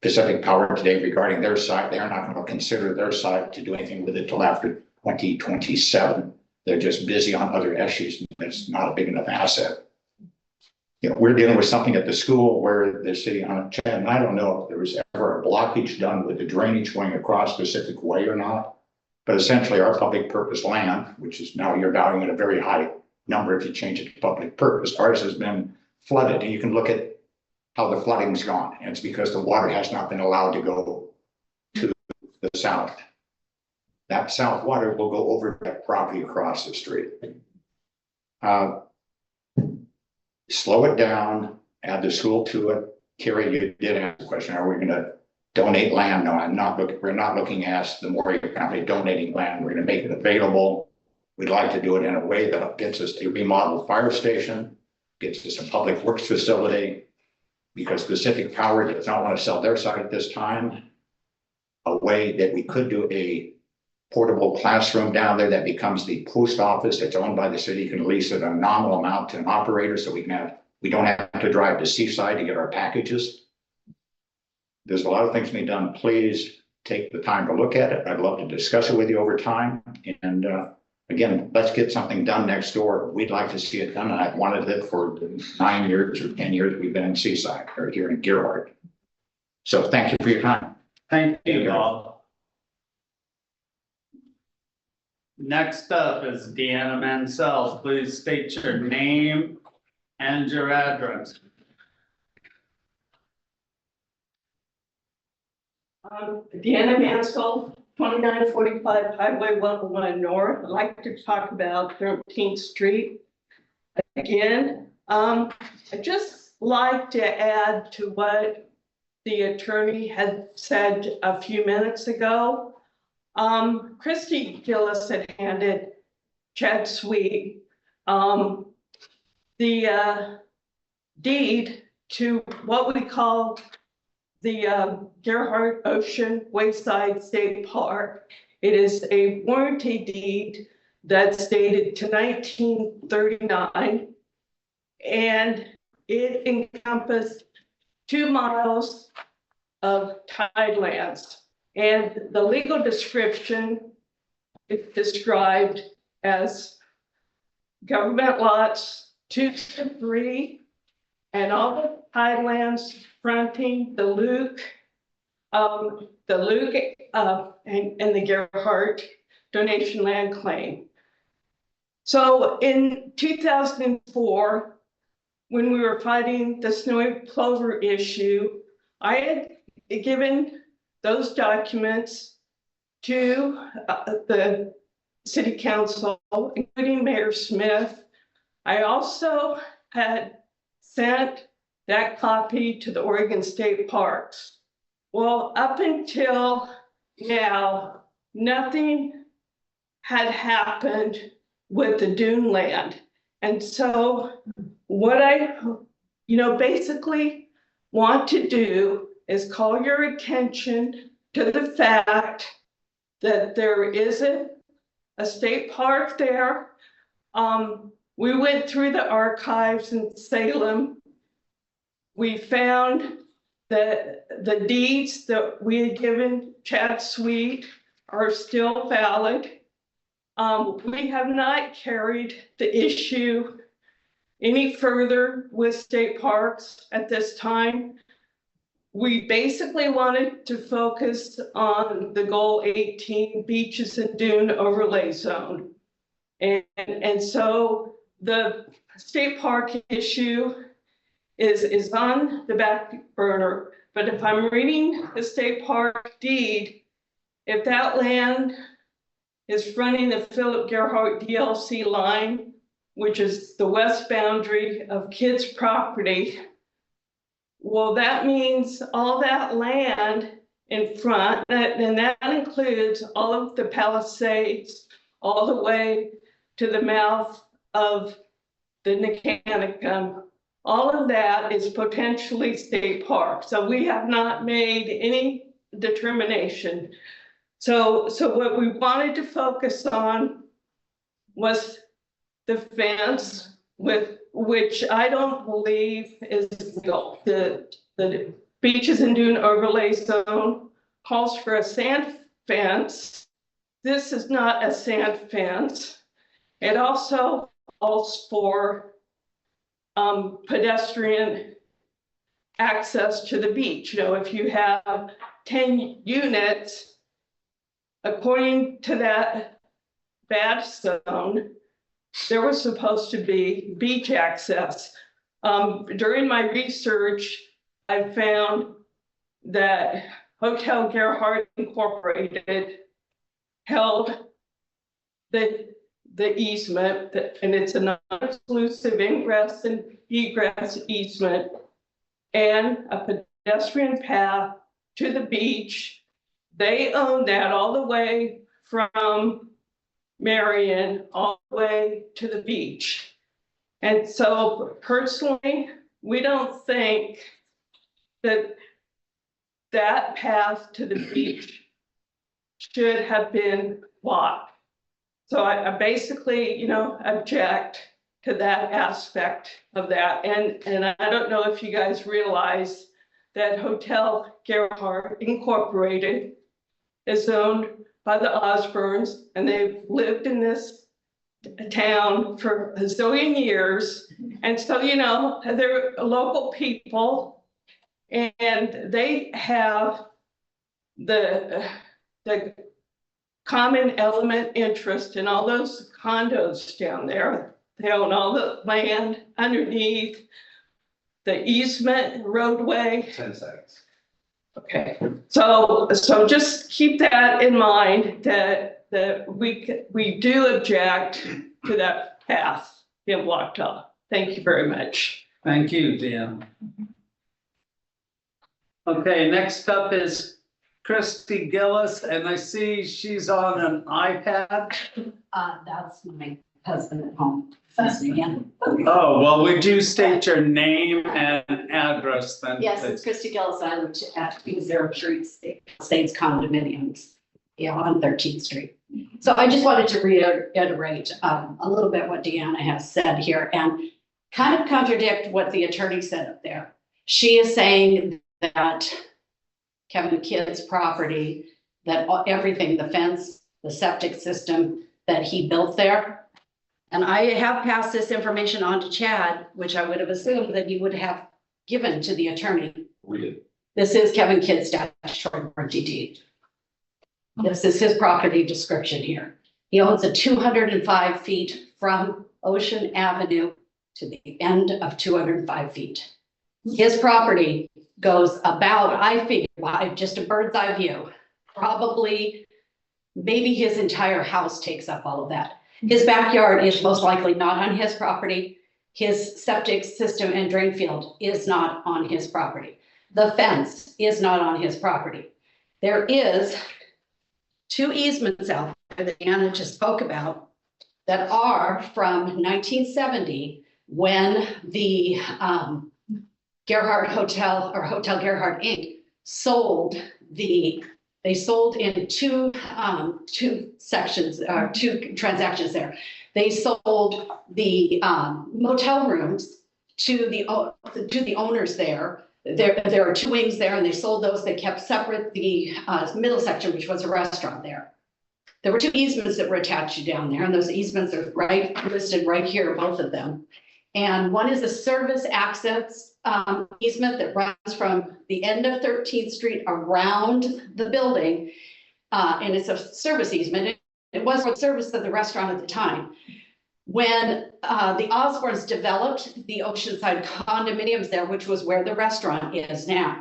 Pacific Power today regarding their site. They're not going to consider their site to do anything with it till after 2027. They're just busy on other issues. It's not a big enough asset. We're dealing with something at the school where the city on it, and I don't know if there was ever a blockage done with the drainage going across Pacific Way or not. But essentially our public purpose land, which is now you're valuing at a very high number if you change it to public purpose, ours has been flooded, and you can look at how the flooding's gone, and it's because the water has not been allowed to go to the south. That south water will go over that property across the street. Slow it down, add the school to it. Carrie, you did ask the question, are we going to donate land? No, we're not looking at the Moria County donating land. We're going to make it available. We'd like to do it in a way that gets us a remodeled fire station, gets us a public works facility, because Pacific Power does not want to sell their site at this time. A way that we could do a portable classroom down there that becomes the post office that's owned by the city. You can lease it a nominal amount to an operator, so we don't have to drive to Seaside to get our packages. There's a lot of things being done. Please take the time to look at it. I'd love to discuss it with you over time. And again, let's get something done next door. We'd like to see it done. And I've wanted it for the 9 years or 10 years we've been in Seaside or here in Gearhart. So thank you for your time. Thank you, Bob. Next up is Deanna Mansell. Please state your name and your address. Deanna Mansell, 2945 Highway 101 North. I'd like to talk about 13th Street again. I'd just like to add to what the attorney had said a few minutes ago. Christy Gillis had handed Chad Sweet the deed to what we call the Gearhart Ocean Wayside State Park. It is a warranty deed that's dated to 1939, and it encompassed 2 miles of tidelands. And the legal description is described as government lots 2 to 3, and all the tidelands fronting the Luke, and the Gearhart donation land claim. So in 2004, when we were fighting the snowy plover issue, I had given those documents to the city council, including Mayor Smith. I also had sent that copy to the Oregon State Parks. Well, up until now, nothing had happened with the dune land. And so what I, basically want to do is call your attention to the fact that there isn't a state park there. We went through the archives in Salem. We found that the deeds that we had given Chad Sweet are still valid. We have not carried the issue any further with state parks at this time. We basically wanted to focus on the goal 18 beaches and dune overlay zone. And so the state park issue is on the back burner. But if I'm reading the state park deed, if that land is fronting the Philip Gearhart DLC line, which is the west boundary of Kids property, well, that means all that land in front, and that includes all of the Palisades, all the way to the mouth of the Nicanicum. All of that is potentially state park. So we have not made any determination. So what we wanted to focus on was the fence, with which I don't believe is legal. The beaches and dune overlay zone calls for a sand fence. This is not a sand fence. It also calls for pedestrian access to the beach. If you have 10 units, according to that bad zone, there was supposed to be beach access. During my research, I found that Hotel Gearhart Incorporated held the easement, and it's a non-exclusive ingress and egress easement, and a pedestrian path to the beach. They own that all the way from Marion all the way to the beach. And so personally, we don't think that that path to the beach should have been blocked. So I basically, object to that aspect of that. And I don't know if you guys realize that Hotel Gearhart Incorporated is owned by the Osborns, and they've lived in this town for a zillion years. And so, they're local people, and they have the common element interest in all those condos down there. They own all the land underneath the easement roadway. 10 seconds. Okay, so just keep that in mind, that we do object to that path being blocked off. Thank you very much. Thank you, Dan. Okay, next up is Christy Gillis, and I see she's on an iPad. That's my husband at home. Again. Oh, well, would you state your name and address then? Yes, it's Christy Gillis. I live at 03 States Condominiums, on 13th Street. So I just wanted to reiterate a little bit what Deanna has said here and kind of contradict what the attorney said up there. She is saying that Kevin Kidd's property, that everything, the fence, the septic system that he built there. And I have passed this information on to Chad, which I would have assumed that he would have given to the attorney. This is Kevin Kidd's statutory warranty deed. This is his property description here. He owns a 205 feet from Ocean Avenue to the end of 205 feet. His property goes about, I figure, by just a bird's eye view, probably, maybe his entire house takes up all of that. His backyard is most likely not on his property. His septic system and drain field is not on his property. The fence is not on his property. There is 2 easements out there that Anna just spoke about that are from 1970, when the Gearhart Hotel, or Hotel Gearhart Inc. sold they sold in two sections, 2 transactions there. They sold the motel rooms to the owners there. There are 2 wings there, and they sold those. They kept separate the middle section, which was a restaurant there. There were 2 easements that were attached down there, and those easements are listed right here, both of them. And one is a service access easement that runs from the end of 13th Street around the building. And it's a service easement. It was for service of the restaurant at the time. When the Osbornes developed the Oceanside condominiums there, which was where the restaurant is now,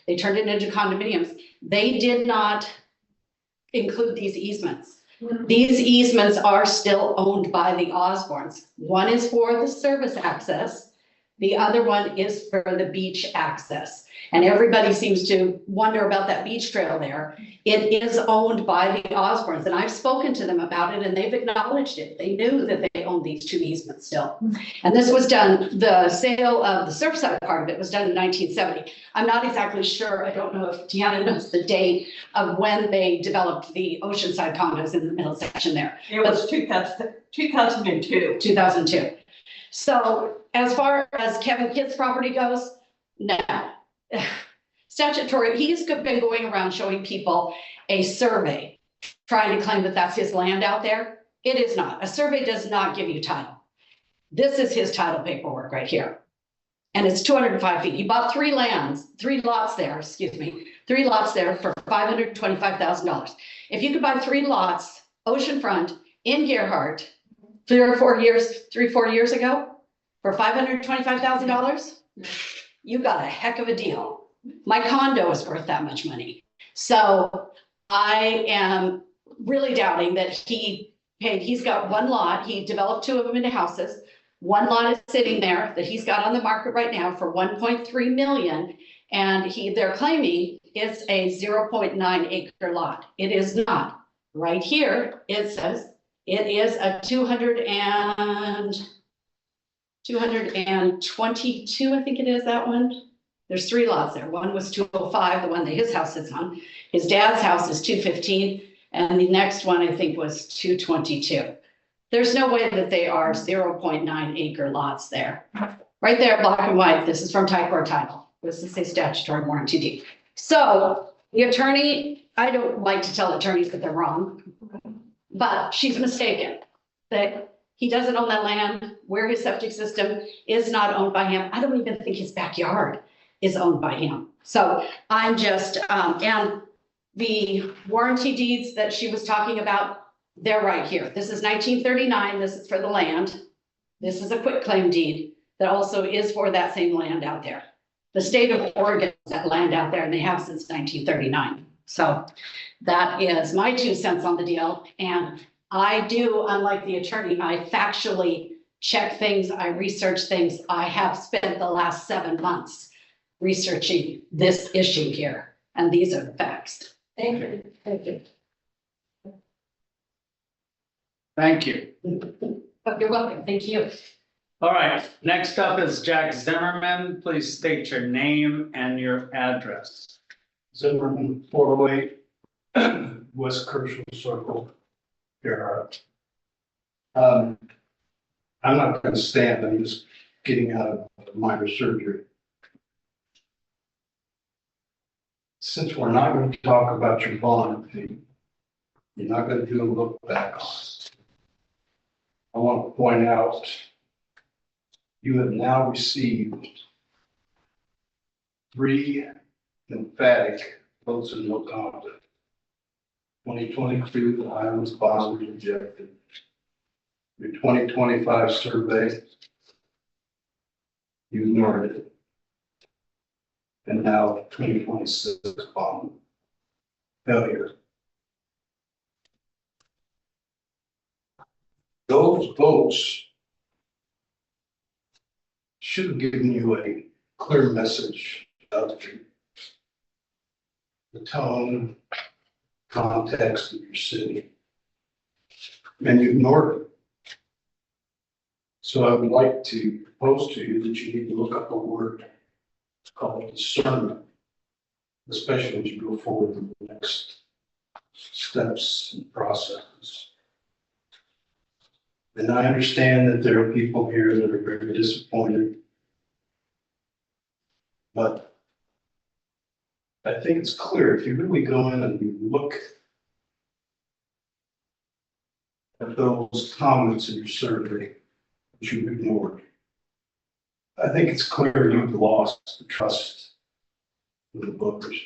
they turned it into condominiums. They did not include these easements. These easements are still owned by the Osbornes. One is for the service access. The other one is for the beach access. And everybody seems to wonder about that beach trail there. It is owned by the Osbornes, and I've spoken to them about it, and they've acknowledged it. They knew that they owned these 2 easements still. And this was done, the sale of the Surfside part of it was done in 1970. I'm not exactly sure, I don't know if Deanna knows the date of when they developed the Oceanside condos in the middle section there. It was 2002. 2002. So as far as Kevin Kidd's property goes, no. Statutory, he's been going around showing people a survey, trying to claim that that's his land out there. It is not. A survey does not give you title. This is his title paperwork right here. And it's 205 feet. He bought 3 lots there for $525,000. If you could buy 3 lots, oceanfront in Gearhart, 3 or 4 years ago, for $525,000, you got a heck of a deal. My condo is worth that much money. So I am really doubting that he's got 1 lot. He developed 2 of them into houses. 1 lot is sitting there that he's got on the market right now for 1.3 million. And they're claiming it's a 0.9 acre lot. It is not. Right here, it says it is a 222, I think it is, that one. There's 3 lots there. One was 205, the one that his house sits on. His dad's house is 215, and the next one I think was 222. There's no way that they are 0.9 acre lots there. Right there, black and white. This is from Tycor Title. This is a statutory warranty deed. So the attorney, I don't like to tell attorneys that they're wrong, but she's mistaken. That he doesn't own that land, where his septic system is not owned by him. I don't even think his backyard is owned by him. So I'm just, and the warranty deeds that she was talking about, they're right here. This is 1939, this is for the land. This is a quitclaim deed that also is for that same land out there. The state of Oregon has that land out there, and they have since 1939. So that is my 2 cents on the deal. And I do, unlike the attorney, I factually check things, I research things. I have spent the last 7 months researching this issue here, and these are the facts. Thank you. Thank you. Thank you. You're welcome. Thank you. All right, next up is Jack Zimmerman. Please state your name and your address. Zimmerman, 408 West Kershaw Circle, Gearhart. I'm not going to stand, I'm just getting out of minor surgery. since we're not going to talk about your bond fee, you're not going to do a look back on it. I want to point out, you have now received 3 emphatic votes of no confidence. 2022, the Highlands bond was rejected. Your 2025 survey, you ignored it. And now 2026 bond failure. Those votes should have given you a clear message about the tone, context of your city. And you ignored it. So I would like to propose to you that you need to look up a word called discernment, especially as you go forward in the next steps and processes. And I understand that there are people here that are very disappointed. But I think it's clear, if you really go in and you look at those comments in your survey that you ignored, I think it's clear you've lost the trust of the voters.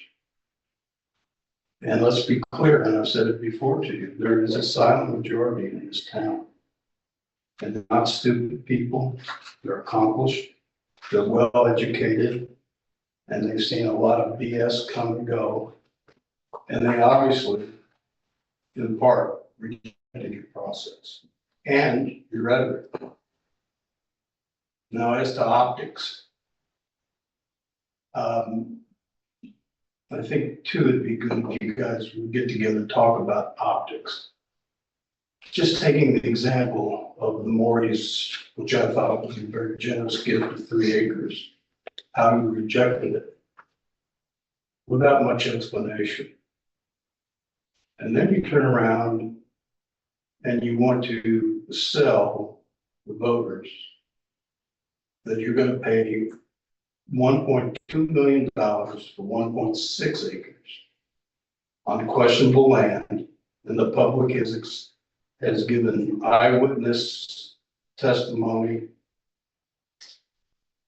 And let's be clear, and I've said it before to you, there is a silent majority in this town. And they're not stupid people, they're accomplished, they're well educated, and they've seen a lot of BS come and go. And they obviously, in part, rejected your process and your rhetoric. Now, as to optics, I think too, it'd be good if you guys would get together and talk about optics. Just taking the example of the Morty's, which I thought was a very generous gift of 3 acres, how you rejected it without much explanation. And then you turn around and you want to sell the voters that you're going to pay $1.2 million for 1.6 acres on questionable land, and the public has given eyewitness testimony,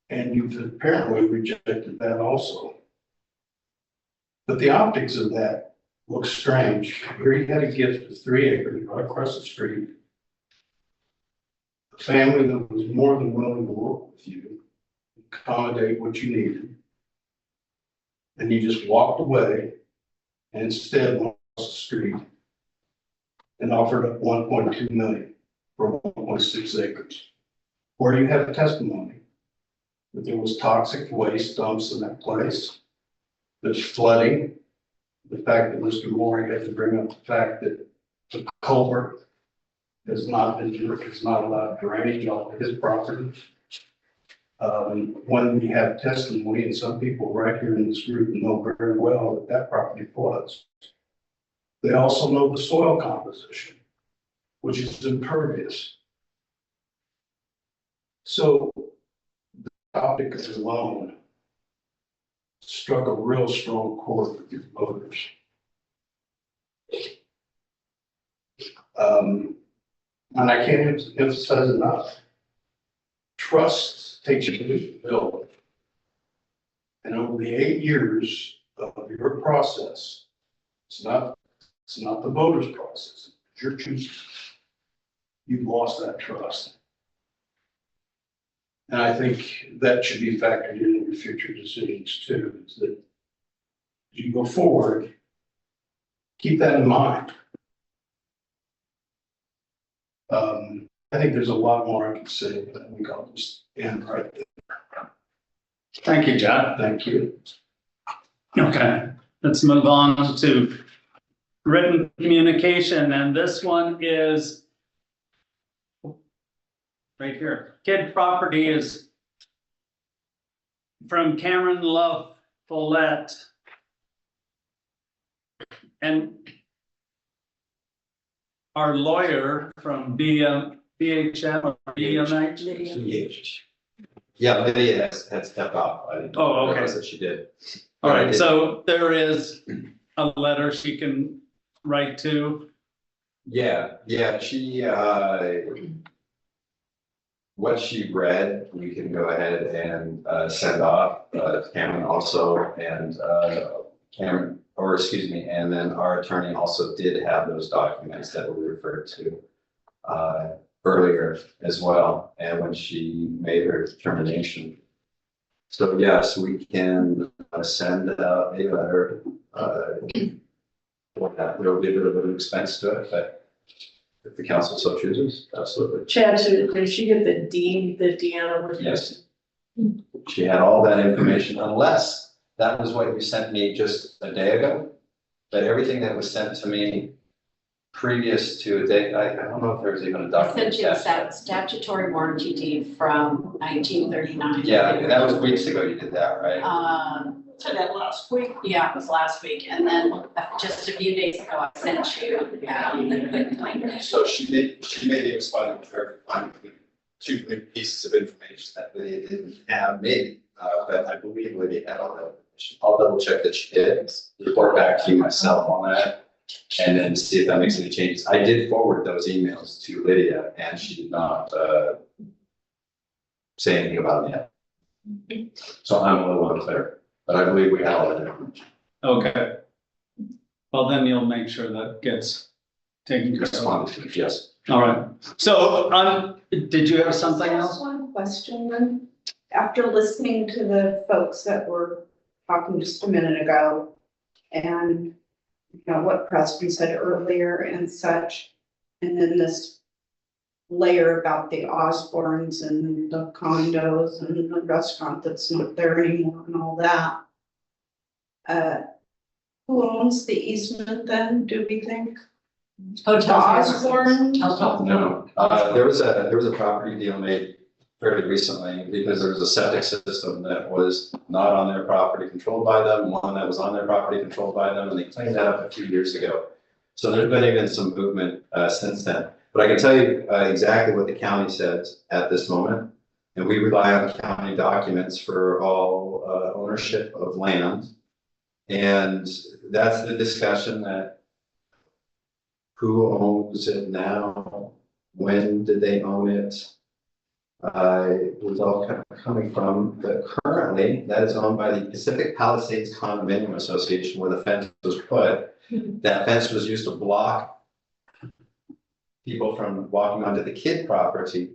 and you've apparently rejected that also. But the optics of that look strange. Here you had a gift of 3 acres right across the street, a family that was more than willing to work with you, accommodate what you needed, and you just walked away and instead went across the street and offered up 1.2 million for 1.6 acres. Where you have testimony that there was toxic waste dumps in that place, there's flooding, the fact that Mr. Moore had to bring up the fact that the culvert has not allowed drainage off his property. When we have testimony, and some people right here in this group know very well that that property floods. They also know the soil composition, which is impervious. So the topic alone struck a real strong chord with your voters. And I can't emphasize enough. Trust takes you to build. And over the 8 years of your process, it's not the voters' process, it's your choosing. You've lost that trust. And I think that should be factored into your future decisions too, is that as you go forward, keep that in mind. I think there's a lot more I can say, but I think I'll just end right there. Thank you, John. Thank you. Okay, let's move on to written communication, and this one is right here. Kid property is from Cameron Love Follette. And our lawyer from BHM or BMH. Yeah, Lydia had stepped up. I didn't Oh, okay. realize that she did. All right, so there is a letter she can write to. Yeah, she, what she read, we can go ahead and, send off, Cameron also, and, and then our attorney also did have those documents that were referred to, earlier as well, and when she made her determination. So yes, we can send out a letter, there will be a bit of an expense to it, but if the council so chooses, absolutely. Chad, did she get the deed that Deanna was? Yes. She had all that information, unless that was what you sent me just a day ago. But everything that was sent to me previous to a day, I don't know if there's even a I document. sent you that statutory warranty deed from 1939. Yeah, that was weeks ago you did that, right? So that last week? Yeah, it was last week, and then just a few days ago, I sent you, So she may be responding to her, two pieces of information that they didn't have maybe, but I believe Lydia had all that information. I'll double check that she did, report back to you myself on that, and then see if that makes any changes. I did forward those emails to Lydia, and she did not, say anything about it yet. So I'm a little unclear, but I believe we have all that information. Okay. Well, then you'll make sure that gets taken care of. Responded to, yes. All right. So, did you have something else? Just one question then. After listening to the folks that were talking just a minute ago and you know what Preston said earlier and such, and then this layer about the Osbornes and the condos and the restaurant that's not there anymore and all that. Who owns the easement then, do we think? Osborne? No, there was a property deal made fairly recently because there was a septic system that was not on their property, controlled by them, one that was on their property, controlled by them, and they cleaned that up a few years ago. So there's been even some movement since then. But I can tell you exactly what the county says at this moment, and we rely on county documents for all ownership of land. And that's the discussion that who owns it now? When did they own it? It was all kind of coming from, but currently that is owned by the Pacific Palisades Condominium Association where the fence was put. That fence was used to block people from walking onto the kid property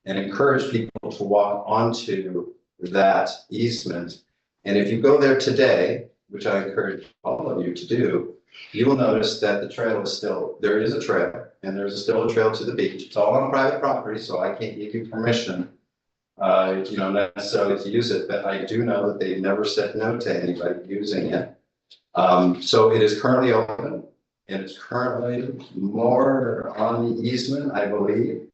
and encourage people to walk onto that easement. And if you go there today, which I encourage all of you to do, you will notice that the trail is still, there is a trail, and there's still a trail to the beach. It's all on private property, so I can't give you permission, necessarily to use it, but I do know that they've never said no to anybody using it. So it is currently open, and it's currently more on the easement, I believe,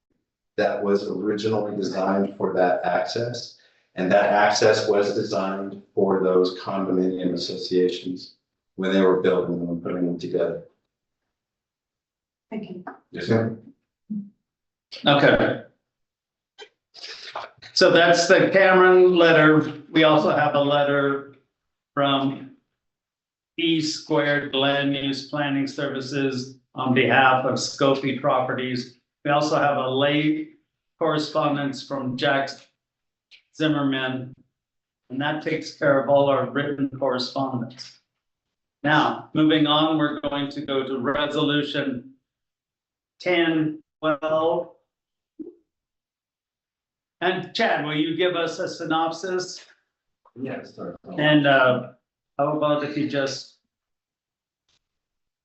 that was originally designed for that access. And that access was designed for those condominium associations when they were building them and putting them together. Thank you. Yes, ma'am. Okay. So that's the Cameron letter. We also have a letter from E Squared Land Use Planning Services on behalf of Scopey Properties. We also have a late correspondence from Jack Zimmerman, and that takes care of all our written correspondence. Now, moving on, we're going to go to resolution 1012. And Chad, will you give us a synopsis? Yes, sir. And how about if you just,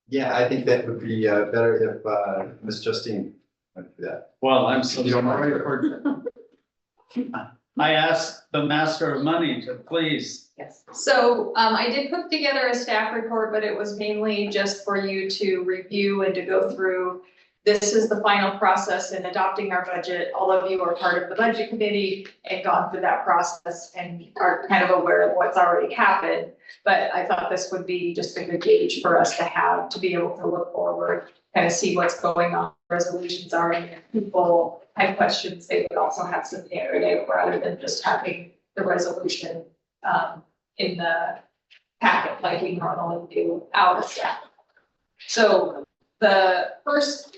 Yeah, I think that would be better if Ms. Justine went through that. well, I'm so sorry for. I asked the master of money to please. Yes, so I did put together a staff report, but it was mainly just for you to review and to go through. This is the final process in adopting our budget. All of you are part of the budget committee and gone through that process and are kind of aware of what's already happened. But I thought this would be just a good gauge for us to have, to be able to look forward, kind of see what's going on. Resolutions are, and if people had questions, they would also have some narrative rather than just having the resolution in the packet like we normally do out of staff. So the first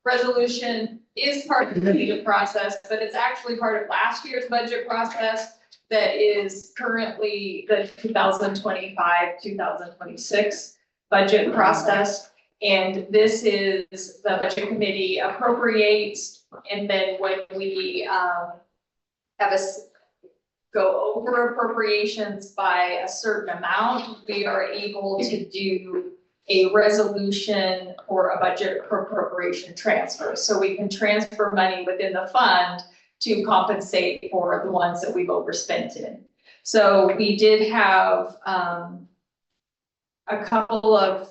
resolution is part of the budget process, but it's actually part of last year's budget process that is currently the 2025, 2026 budget process. And this is the budget committee appropriates, and then when we have us go over appropriations by a certain amount, we are able to do a resolution or a budget appropriation transfer. So we can transfer money within the fund to compensate for the ones that we've overspent in. So we did have a couple of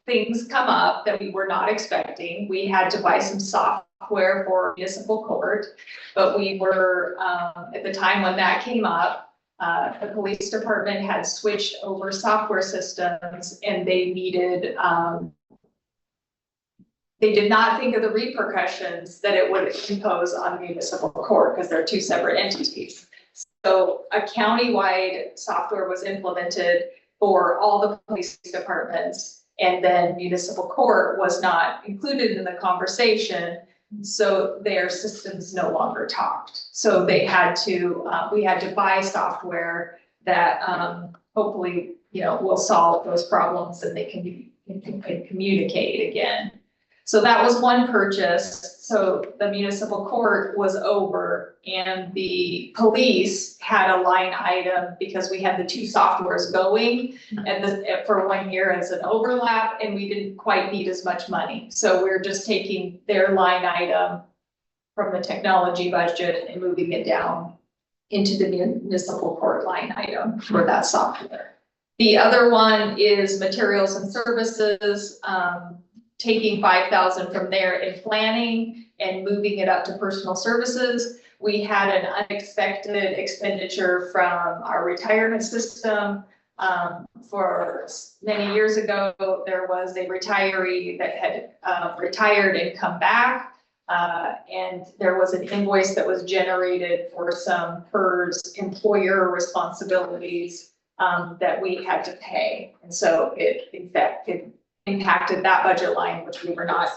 things come up that we were not expecting. We had to buy some software for municipal court, but we were, at the time when that came up, the police department had switched over software systems and they needed, they did not think of the repercussions that it would impose on municipal court because they're two separate entities. So a countywide software was implemented for all the police departments, and then municipal court was not included in the conversation. So their systems no longer talked. So they had to, we had to buy software that hopefully, will solve those problems and they can communicate again. So that was one purchase. So the municipal court was over and the police had a line item because we had the two softwares going and for 1 year as an overlap, and we didn't quite need as much money. So we're just taking their line item from the technology budget and moving it down into the municipal court line item for that software. The other one is materials and services, taking 5,000 from there in planning and moving it up to personal services. We had an unexpected expenditure from our retirement system. For many years ago, there was a retiree that had retired and come back. And there was an invoice that was generated for some PERS employer responsibilities that we had to pay. And so it impacted that budget line, which we were not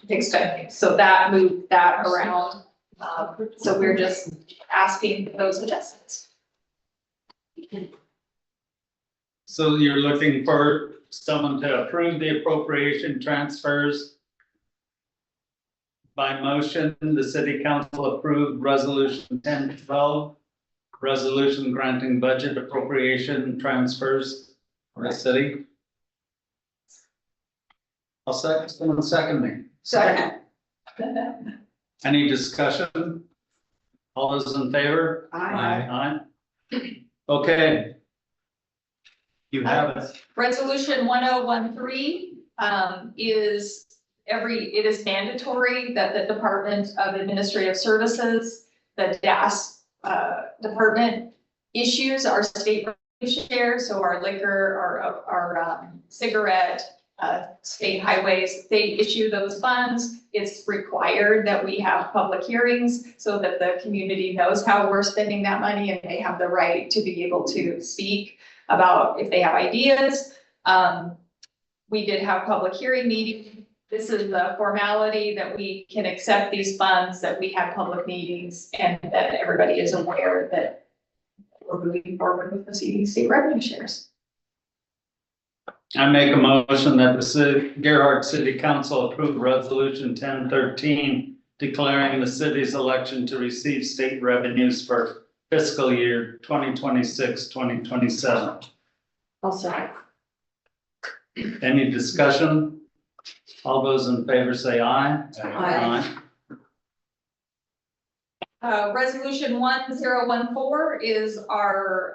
expecting. So that moved that around. So we're just asking those adjustments. So you're looking for someone to approve the appropriation transfers. By motion, the city council approved resolution 1012, resolution granting budget appropriation transfers for the city. I'll second me. Second. Any discussion? All those in favor? Aye. Aye. Okay. You have it. Resolution 1013 it is mandatory that the Department of Administrative Services, the DAS department, issues our state revenue share, so our liquor, our cigarette, state highways, they issue those funds. It's required that we have public hearings so that the community knows how we're spending that money and they have the right to be able to speak about if they have ideas. We did have public hearing meetings. This is the formality that we can accept these funds, that we have public meetings, and that everybody is aware that we're moving forward with the CDC revenue shares. I make a motion that the Gearhart City Council approve resolution 1013, declaring the city's election to receive state revenues for fiscal year 2026, 2027. I'll second. Any discussion? All those in favor say aye. Aye. Resolution 1014 is our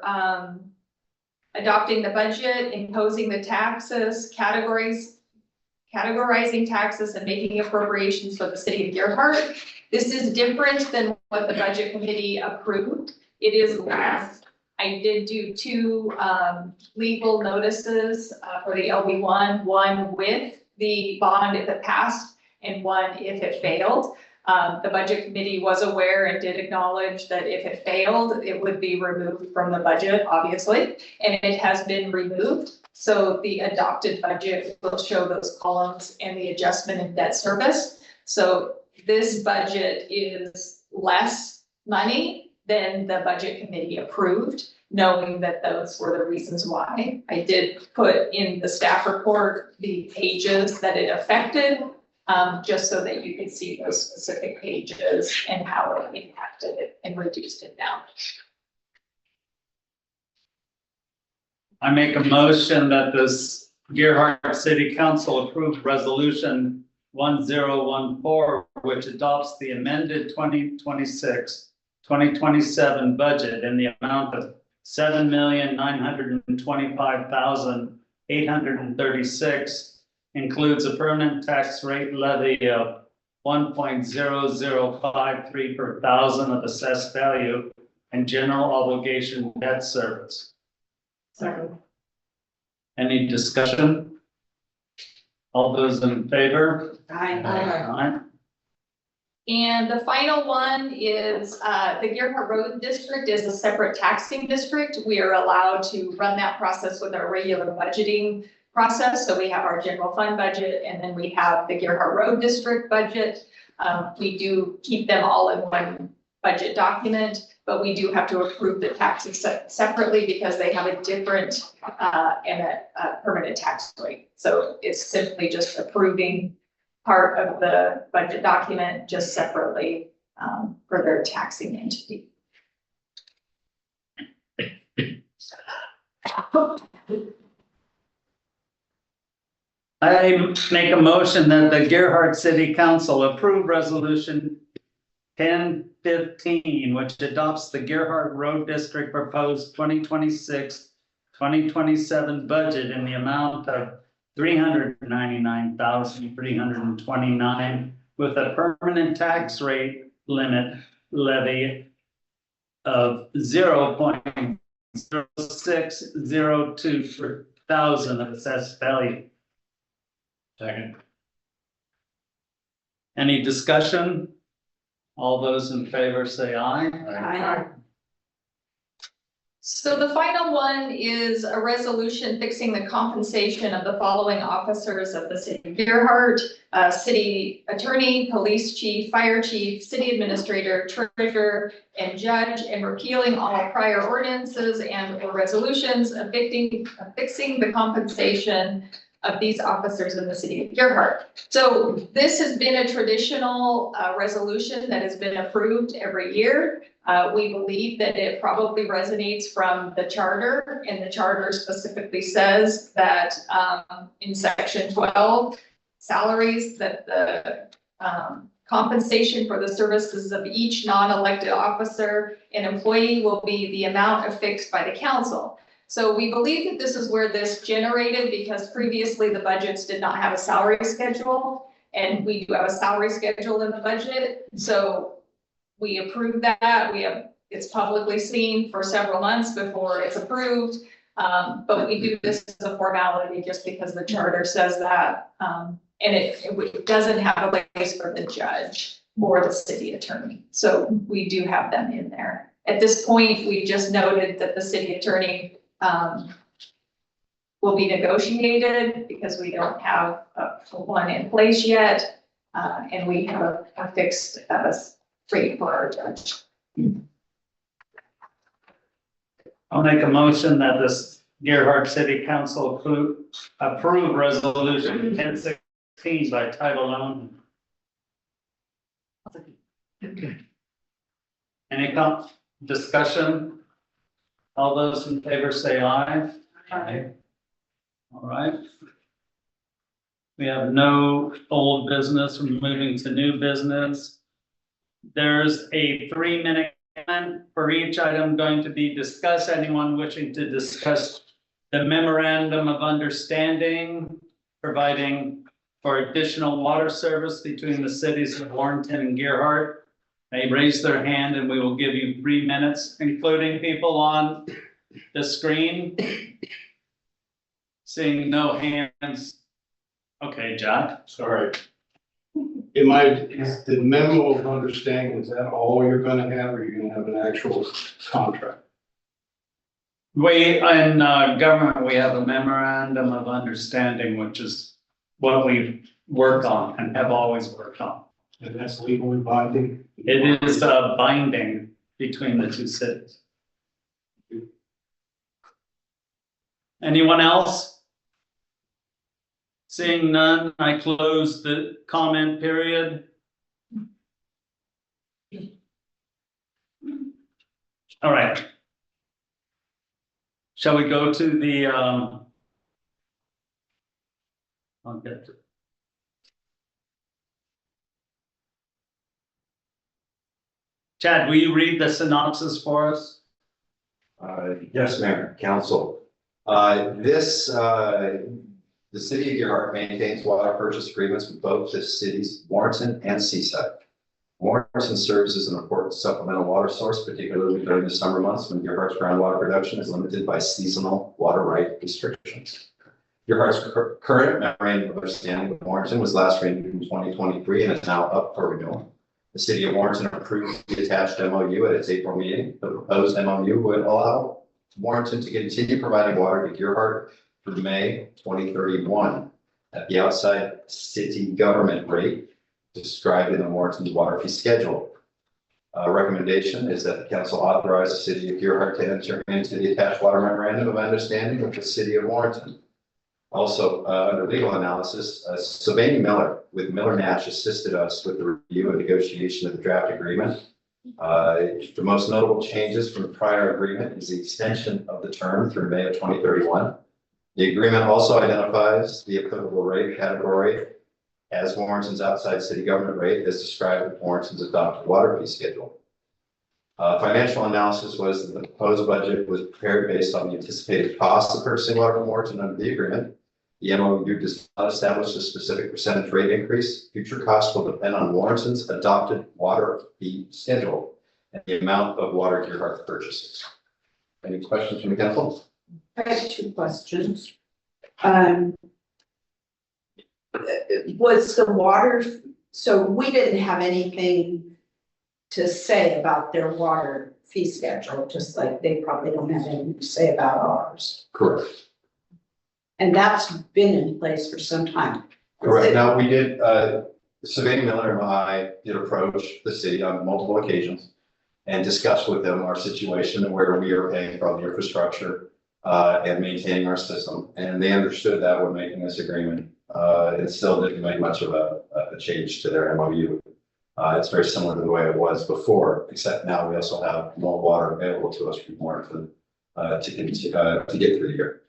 adopting the budget, imposing the taxes, categorizing taxes and making appropriations for the city of Gearhart. This is different than what the budget committee approved. It is last. I did do two legal notices for the LB1, one with the bond if it passed and one if it failed. The budget committee was aware and did acknowledge that if it failed, it would be removed from the budget, obviously, and it has been removed. So the adopted budget will show those columns and the adjustment in debt service. So this budget is less money than the budget committee approved, knowing that those were the reasons why. I did put in the staff report the pages that it affected, just so that you can see those specific pages and how it impacted it and reduced it down. I make a motion that this Gearhart City Council approve resolution 1014, which adopts the amended 2026-2027 budget in the amount of $7,925,836, includes a permanent tax rate levy of 1.0053 per thousand of assessed value and general obligation debt service. Second. Any discussion? All those in favor? Aye. Aye. And the final one is, the Gearhart Road District is a separate taxing district. We are allowed to run that process with our regular budgeting process. So we have our general fund budget, and then we have the Gearhart Road District budget. We do keep them all in one budget document, but we do have to approve the taxes separately because they have a different and a permanent tax rate. So it's simply just approving part of the budget document just separately for their taxing entity. I make a motion that the Gearhart City Council approve resolution 1015, which adopts the Gearhart Road District proposed 2026-2027 budget in the amount of $399,329 with a permanent tax rate limit levy of 0.0602 per thousand of assessed value. Second. Any discussion? All those in favor say aye. Aye. So the final one is a resolution fixing the compensation of the following officers of the city of Gearhart: city attorney, police chief, fire chief, city administrator, treasurer, and judge, and repealing all prior ordinances and or resolutions of fixing the compensation of these officers in the city of Gearhart. So this has been a traditional resolution that has been approved every year. We believe that it probably resonates from the charter, and the charter specifically says that in section 12, salaries, that the compensation for the services of each non-elected officer and employee will be the amount affixed by the council. So we believe that this is where this generated, because previously the budgets did not have a salary schedule, and we do have a salary schedule in the budget. So we approved that. It's publicly seen for several months before it's approved. But we do this as a formality just because the charter says that. And it doesn't have a place for the judge or the city attorney. So we do have them in there. At this point, we just noted that the city attorney will be negotiated because we don't have one in place yet. And we have a fixed rate for our judge. I'll make a motion that this Gearhart City Council approve resolution 1016 by title only. Any discussion? All those in favor say aye. Aye. All right. We have no old business. We're moving to new business. There's a 3-minute comment for each item going to be discussed. Anyone wishing to discuss the memorandum of understanding providing for additional water service between the cities of Warrenton and Gearhart may raise their hand, and we will give you 3 minutes, including people on the screen. Seeing no hands. Okay, Jack. Sorry. Is the memo of understanding, is that all you're gonna have, or you're gonna have an actual contract? We, in government, we have a memorandum of understanding, which is what we work on and have always worked on. And that's legally binding? It is binding between the two cities. Anyone else? Seeing none, I close the comment period. All right. Shall we go to the, I'll get to. Chad, will you read the synopsis for us? Yes, Mayor, Council. The city of Gearhart maintains water purchase agreements with both the cities, Warrenton and Seaside. Warrenton serves as an important supplemental water source, particularly during the summer months when Gearhart's groundwater production is limited by seasonal water right restrictions. Gearhart's current memorandum of understanding with Warrenton was last renewed in 2023 and is now up for renewal. The city of Warrenton approved the attached MOU at its April meeting. The proposed MOU would allow Warrenton to continue providing water to Gearhart through May 2031 at the outside city government rate described in the Warrenton water fee schedule. Recommendation is that the council authorize the city of Gearhart to enter into the attached water memorandum of understanding with the city of Warrenton. Also, under legal analysis, Sylvania Miller with Miller Nash assisted us with the review and negotiation of the draft agreement. The most notable changes from the prior agreement is the extension of the term through May of 2031. The agreement also identifies the applicable rate category as Warrenton's outside city government rate as described in Warrenton's adopted water fee schedule. Financial analysis was that the proposed budget was prepared based on the anticipated cost of purchasing water from Warrenton under the agreement. The MOU does not establish a specific percentage rate increase. Future costs will depend on Warrenton's adopted water fee schedule and the amount of water Gearhart purchases. Any questions from the council? I have two questions. Was the water, so we didn't have anything to say about their water fee schedule, just like they probably don't have anything to say about ours. Correct. And that's been in place for some time. Correct. Now, we did, Sylvania Miller and I did approach the city on multiple occasions and discuss with them our situation and where we are paying for all the infrastructure and maintaining our system. And they understood that when making this agreement. It still didn't make much of a change to their MOU. It's very similar to the way it was before, except now we also have more water available to us from Warrenton to get through the year.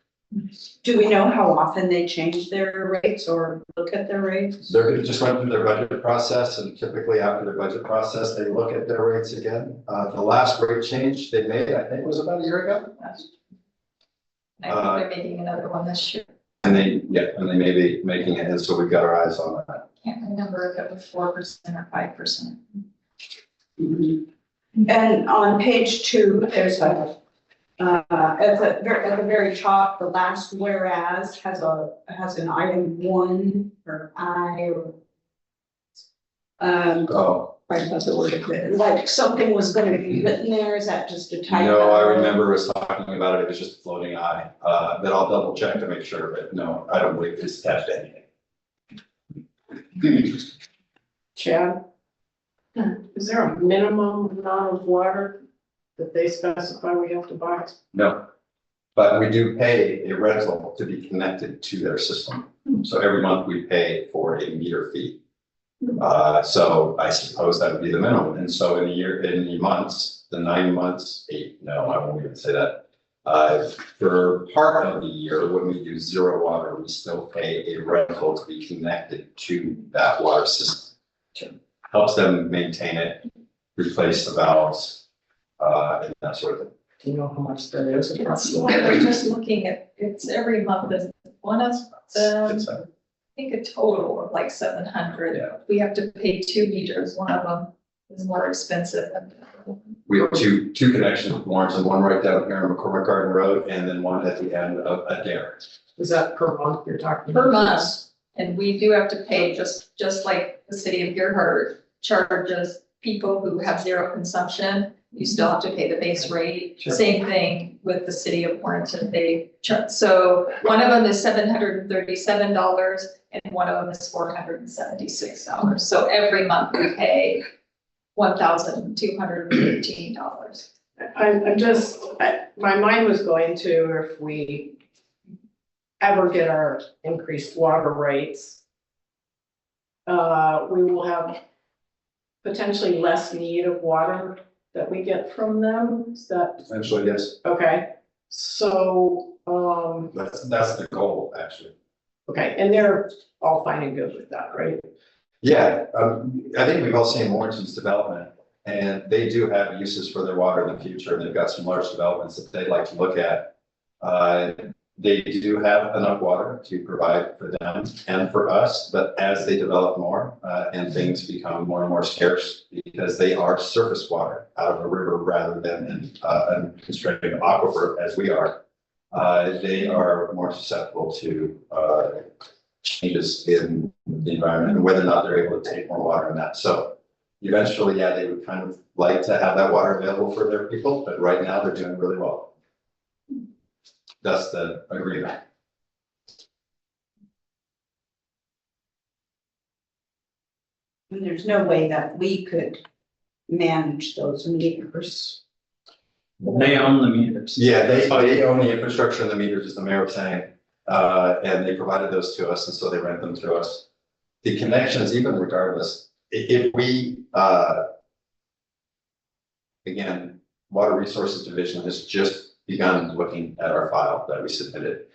Do we know how often they change their rates or look at their rates? They're just run through their budget process, and typically after their budget process, they look at their rates again. The last rate change they made, I think, was about a year ago. I think they're making another one this year. And they may be making it, and so we've got our eyes on that. Can't remember if it was 4% or 5%. And on page 2, there's a at the very top, the last whereas has an item 1 or I or like something was going to be written there. Is that just a typo? No, I remember us talking about it. It was just a floating eye. That I'll double check to make sure, but no, I don't believe it's attached to anything. Chad? Is there a minimum amount of water that they specify we have to buy? No, but we do pay a rental to be connected to their system. So every month we pay for a meter fee. So I suppose that would be the minimum. And so in the months, the 9 months, 8, no, I won't even say that. For part of the year, when we do zero water, we still pay a rental to be connected to that water system. Helps them maintain it, replace the valves, and that sort of thing. Do you know how much that is? We're just looking at, it's every month, is one of them, I think a total of like 700. Yeah. We have to pay 2 meters, one of them is more expensive than the other one. We have two connections with Warrenton, one right down here on McCormick Garden Road, and then one at the end of Adair. Is that per month you're talking about? Per month, And we do have to pay, just like the city of Gearhart charges people who have zero consumption. You still have to pay the base rate. Sure. Same thing with the city of Warrenton. They charge, so one of them is $737 and one of them is $476. So every month we pay $1,213. My mind was going to, if we ever get our increased water rates, we will have potentially less need of water that we get from them. Is that Essentially, yes, okay? So, that's the goal, actually. okay, and they're all fine and good with that, right? Yeah, I think we've all seen Warrenton's development, and they do have uses for their water in the future. They've got some large developments that they'd like to look at. They do have enough water to provide for them and for us, but as they develop more, and things become more and more scarce, because they are surface water out of a river rather than in a constrained aquifer as we are, they are more susceptible to changes in the environment and whether or not they're able to take more water in that. So eventually, yeah, they would kind of like to have that water available for their people, but right now they're doing really well. That's the agreement. And there's no way that we could manage those meters. They own the meters. Yeah, they own the infrastructure and the meters, as the mayor was saying, and they provided those to us, and so they rent them to us. The connections, even regardless, if we, again, Water Resources Division has just begun looking at our file that we submitted.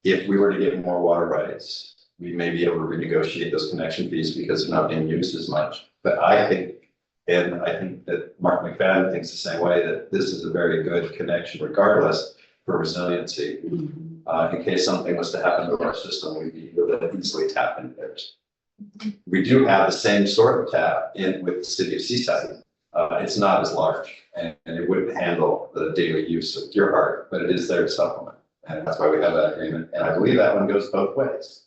If we were to get more water rights, we may be able to renegotiate those connection fees because they're not being used as much. But I think, and I think that Mark McFadden thinks the same way, that this is a very good connection regardless for resiliency. In case something was to happen to our system, we'd be able to easily tap into theirs. We do have the same sort of tap in with the city of Seaside. It's not as large and it wouldn't handle the daily use of Gearhart, but it is there to supplement. And that's why we have that agreement. And I believe that one goes both ways.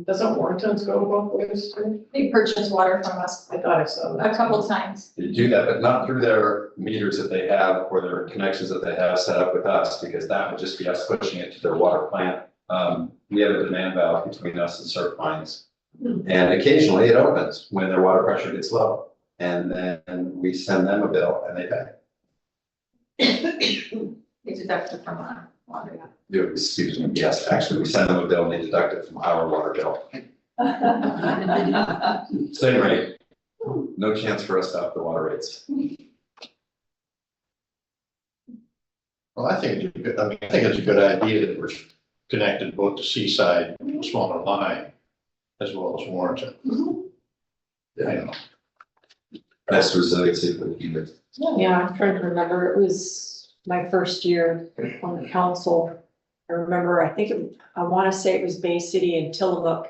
Doesn't Warrenton's go both ways too? They purchase water from us I thought I saw that. a couple times. They do that, but not through their meters that they have or their connections that they have set up with us, because that would just be us pushing it to their water plant. We have a demand valve between us and Surf Pines. And occasionally it opens when their water pressure gets low. And then we send them a bill and they pay. They deduct it from our water. Excuse me, yes, actually, we send them a bill and they deduct it from our water bill. Same rate. No chance for us to up the water rates. Well, I think it's a good, I think it's a good idea that we're connected both to Seaside, smaller line, as well as Warrenton. Yeah. Best resiliency for the human. Yeah, I'm trying to remember, it was my first year on the council. I remember, I want to say it was Bay City and Tillamook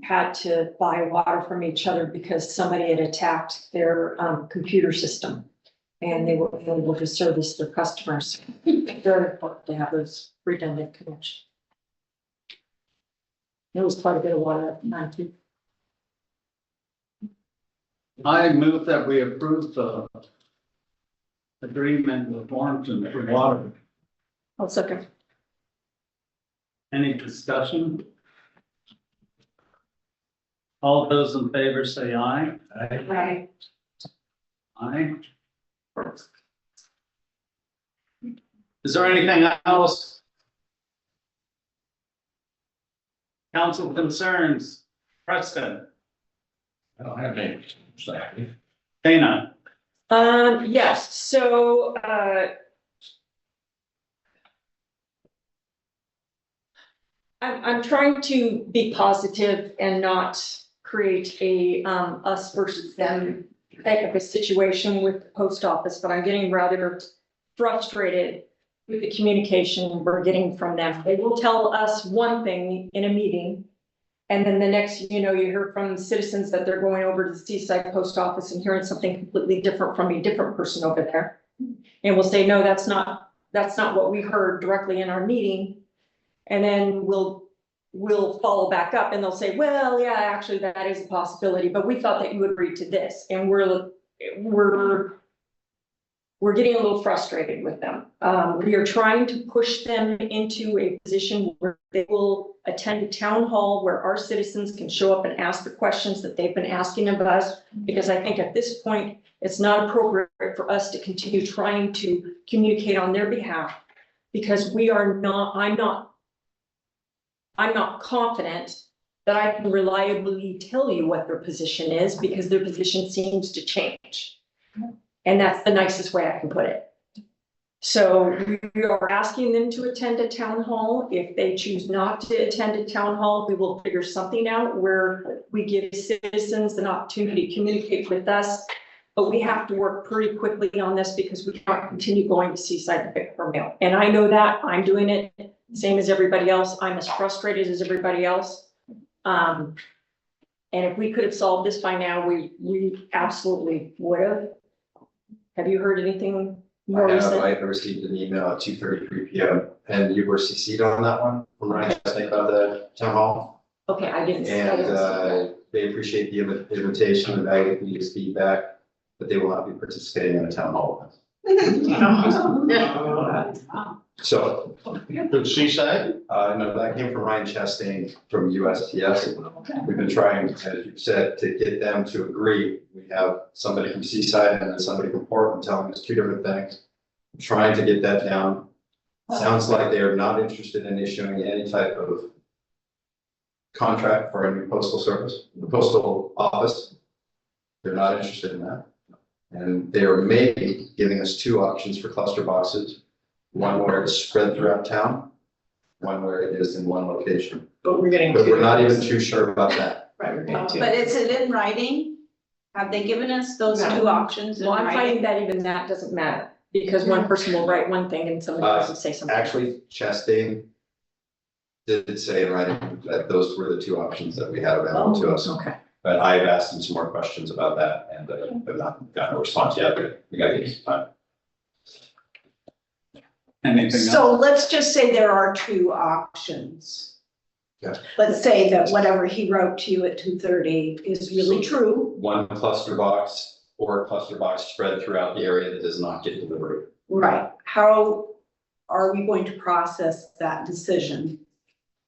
had to buy water from each other because somebody had attacked their computer system and they weren't able to service their customers. Very important to have those redundant connections. It was quite a bit of water at the time too. I move that we approve the agreement with Warrenton for water. I'll second. Any discussion? All those in favor say aye. Right. Aye. Is there anything else? Council concerns, Preston, I don't have any. Dana, Yes, so, I'm trying to be positive and not create a, us versus them type of a situation with the post office, but I'm getting rather frustrated with the communication we're getting from them. They will tell us one thing in a meeting, and then the next, you hear from citizens that they're going over to the Seaside Post Office and hearing something completely different from a different person over there. And we'll say, no, that's not what we heard directly in our meeting. And then we'll follow back up and they'll say, well, yeah, actually, that is a possibility, but we thought that you would agree to this. And we're getting a little frustrated with them. We are trying to push them into a position where they will attend a town hall where our citizens can show up and ask the questions that they've been asking of us. Because I think at this point, it's not appropriate for us to continue trying to communicate on their behalf. Because I'm not confident that I can reliably tell you what their position is, because their position seems to change. And that's the nicest way I can put it. So we are asking them to attend a town hall. If they choose not to attend a town hall, we will figure something out where we give citizens an opportunity to communicate with us. But we have to work pretty quickly on this because we can't continue going to Seaside to pick for mail. And I know that I'm doing it same as everybody else. I'm as frustrated as everybody else. And if we could have solved this by now, we absolutely would have. Have you heard anything more recent? I received an email at 2:33 p.m. and you were CC'd on that one from Ryan Chesney about the town hall. Okay, I didn't. And they appreciate the invitation and value the feedback, but they will not be participating in a town hall. So. From Seaside? No, that came from Ryan Chastain from USTS. We've been trying, as you said, to get them to agree. We have somebody from Seaside and then somebody from Portland telling us two different things. Trying to get that down. Sounds like they are not interested in issuing any type of contract for a new postal service, the postal office. They're not interested in that. And they are maybe giving us two options for cluster boxes. One where it's spread throughout town, one where it is in one location. But we're not even too sure about that. Right, we're getting to. But is it in writing? Have they given us those two options in Well, I'm writing? finding that even that doesn't matter, because one person will write one thing and somebody else will say something. Actually, Chastain did say in writing that those were the two options that we had available to us. Okay. But I've asked him some more questions about that and I've not gotten a response yet, but we gotta give some time. Anything So else? let's just say there are two options. Yeah. Let's say that whatever he wrote to you at 2:30 is really true. One cluster box or a cluster box spread throughout the area that does not get delivery. Right. How are we going to process that decision?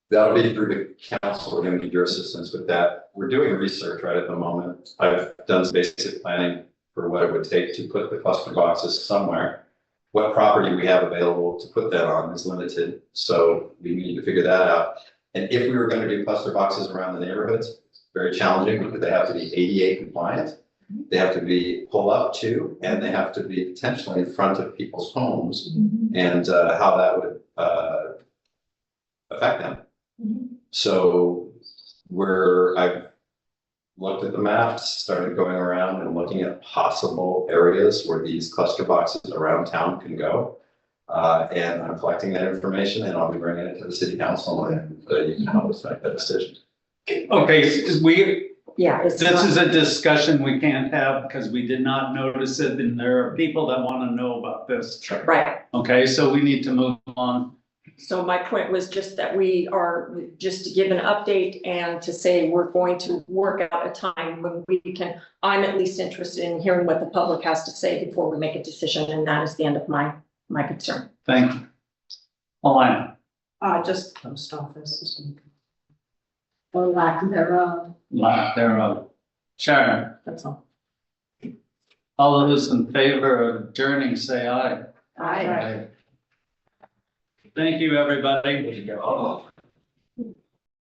That'll be through the council. We're gonna need your assistance with that. We're doing research right at the moment. I've done some basic planning for what it would take to put the cluster boxes somewhere. What property we have available to put that on is limited, so we need to figure that out. And if we were gonna do cluster boxes around the neighborhoods, it's very challenging because they have to be ADA compliant. They have to be pull up to, and they have to be potentially in front of people's homes and how that would affect them. So I've looked at the maps, started going around and looking at possible areas where these cluster boxes around town can go. And I'm collecting that information and I'll be bringing it to the city council and you can help us make that decision. Okay, Yeah, it's this not- is a discussion we can't have because we did not notice it and there are people that want to know about this. right. Okay, so we need to move on. So my point was just that we are, just to give an update and to say we're going to work out a time when we can, I'm at least interested in hearing what the public has to say before we make a decision, and that is the end of my concern. Thank you. Alana. Just post office. Or lack thereof. Lack thereof. Sharon. That's all. All those in favor of adjourning, say aye. Aye. Thank you, everybody.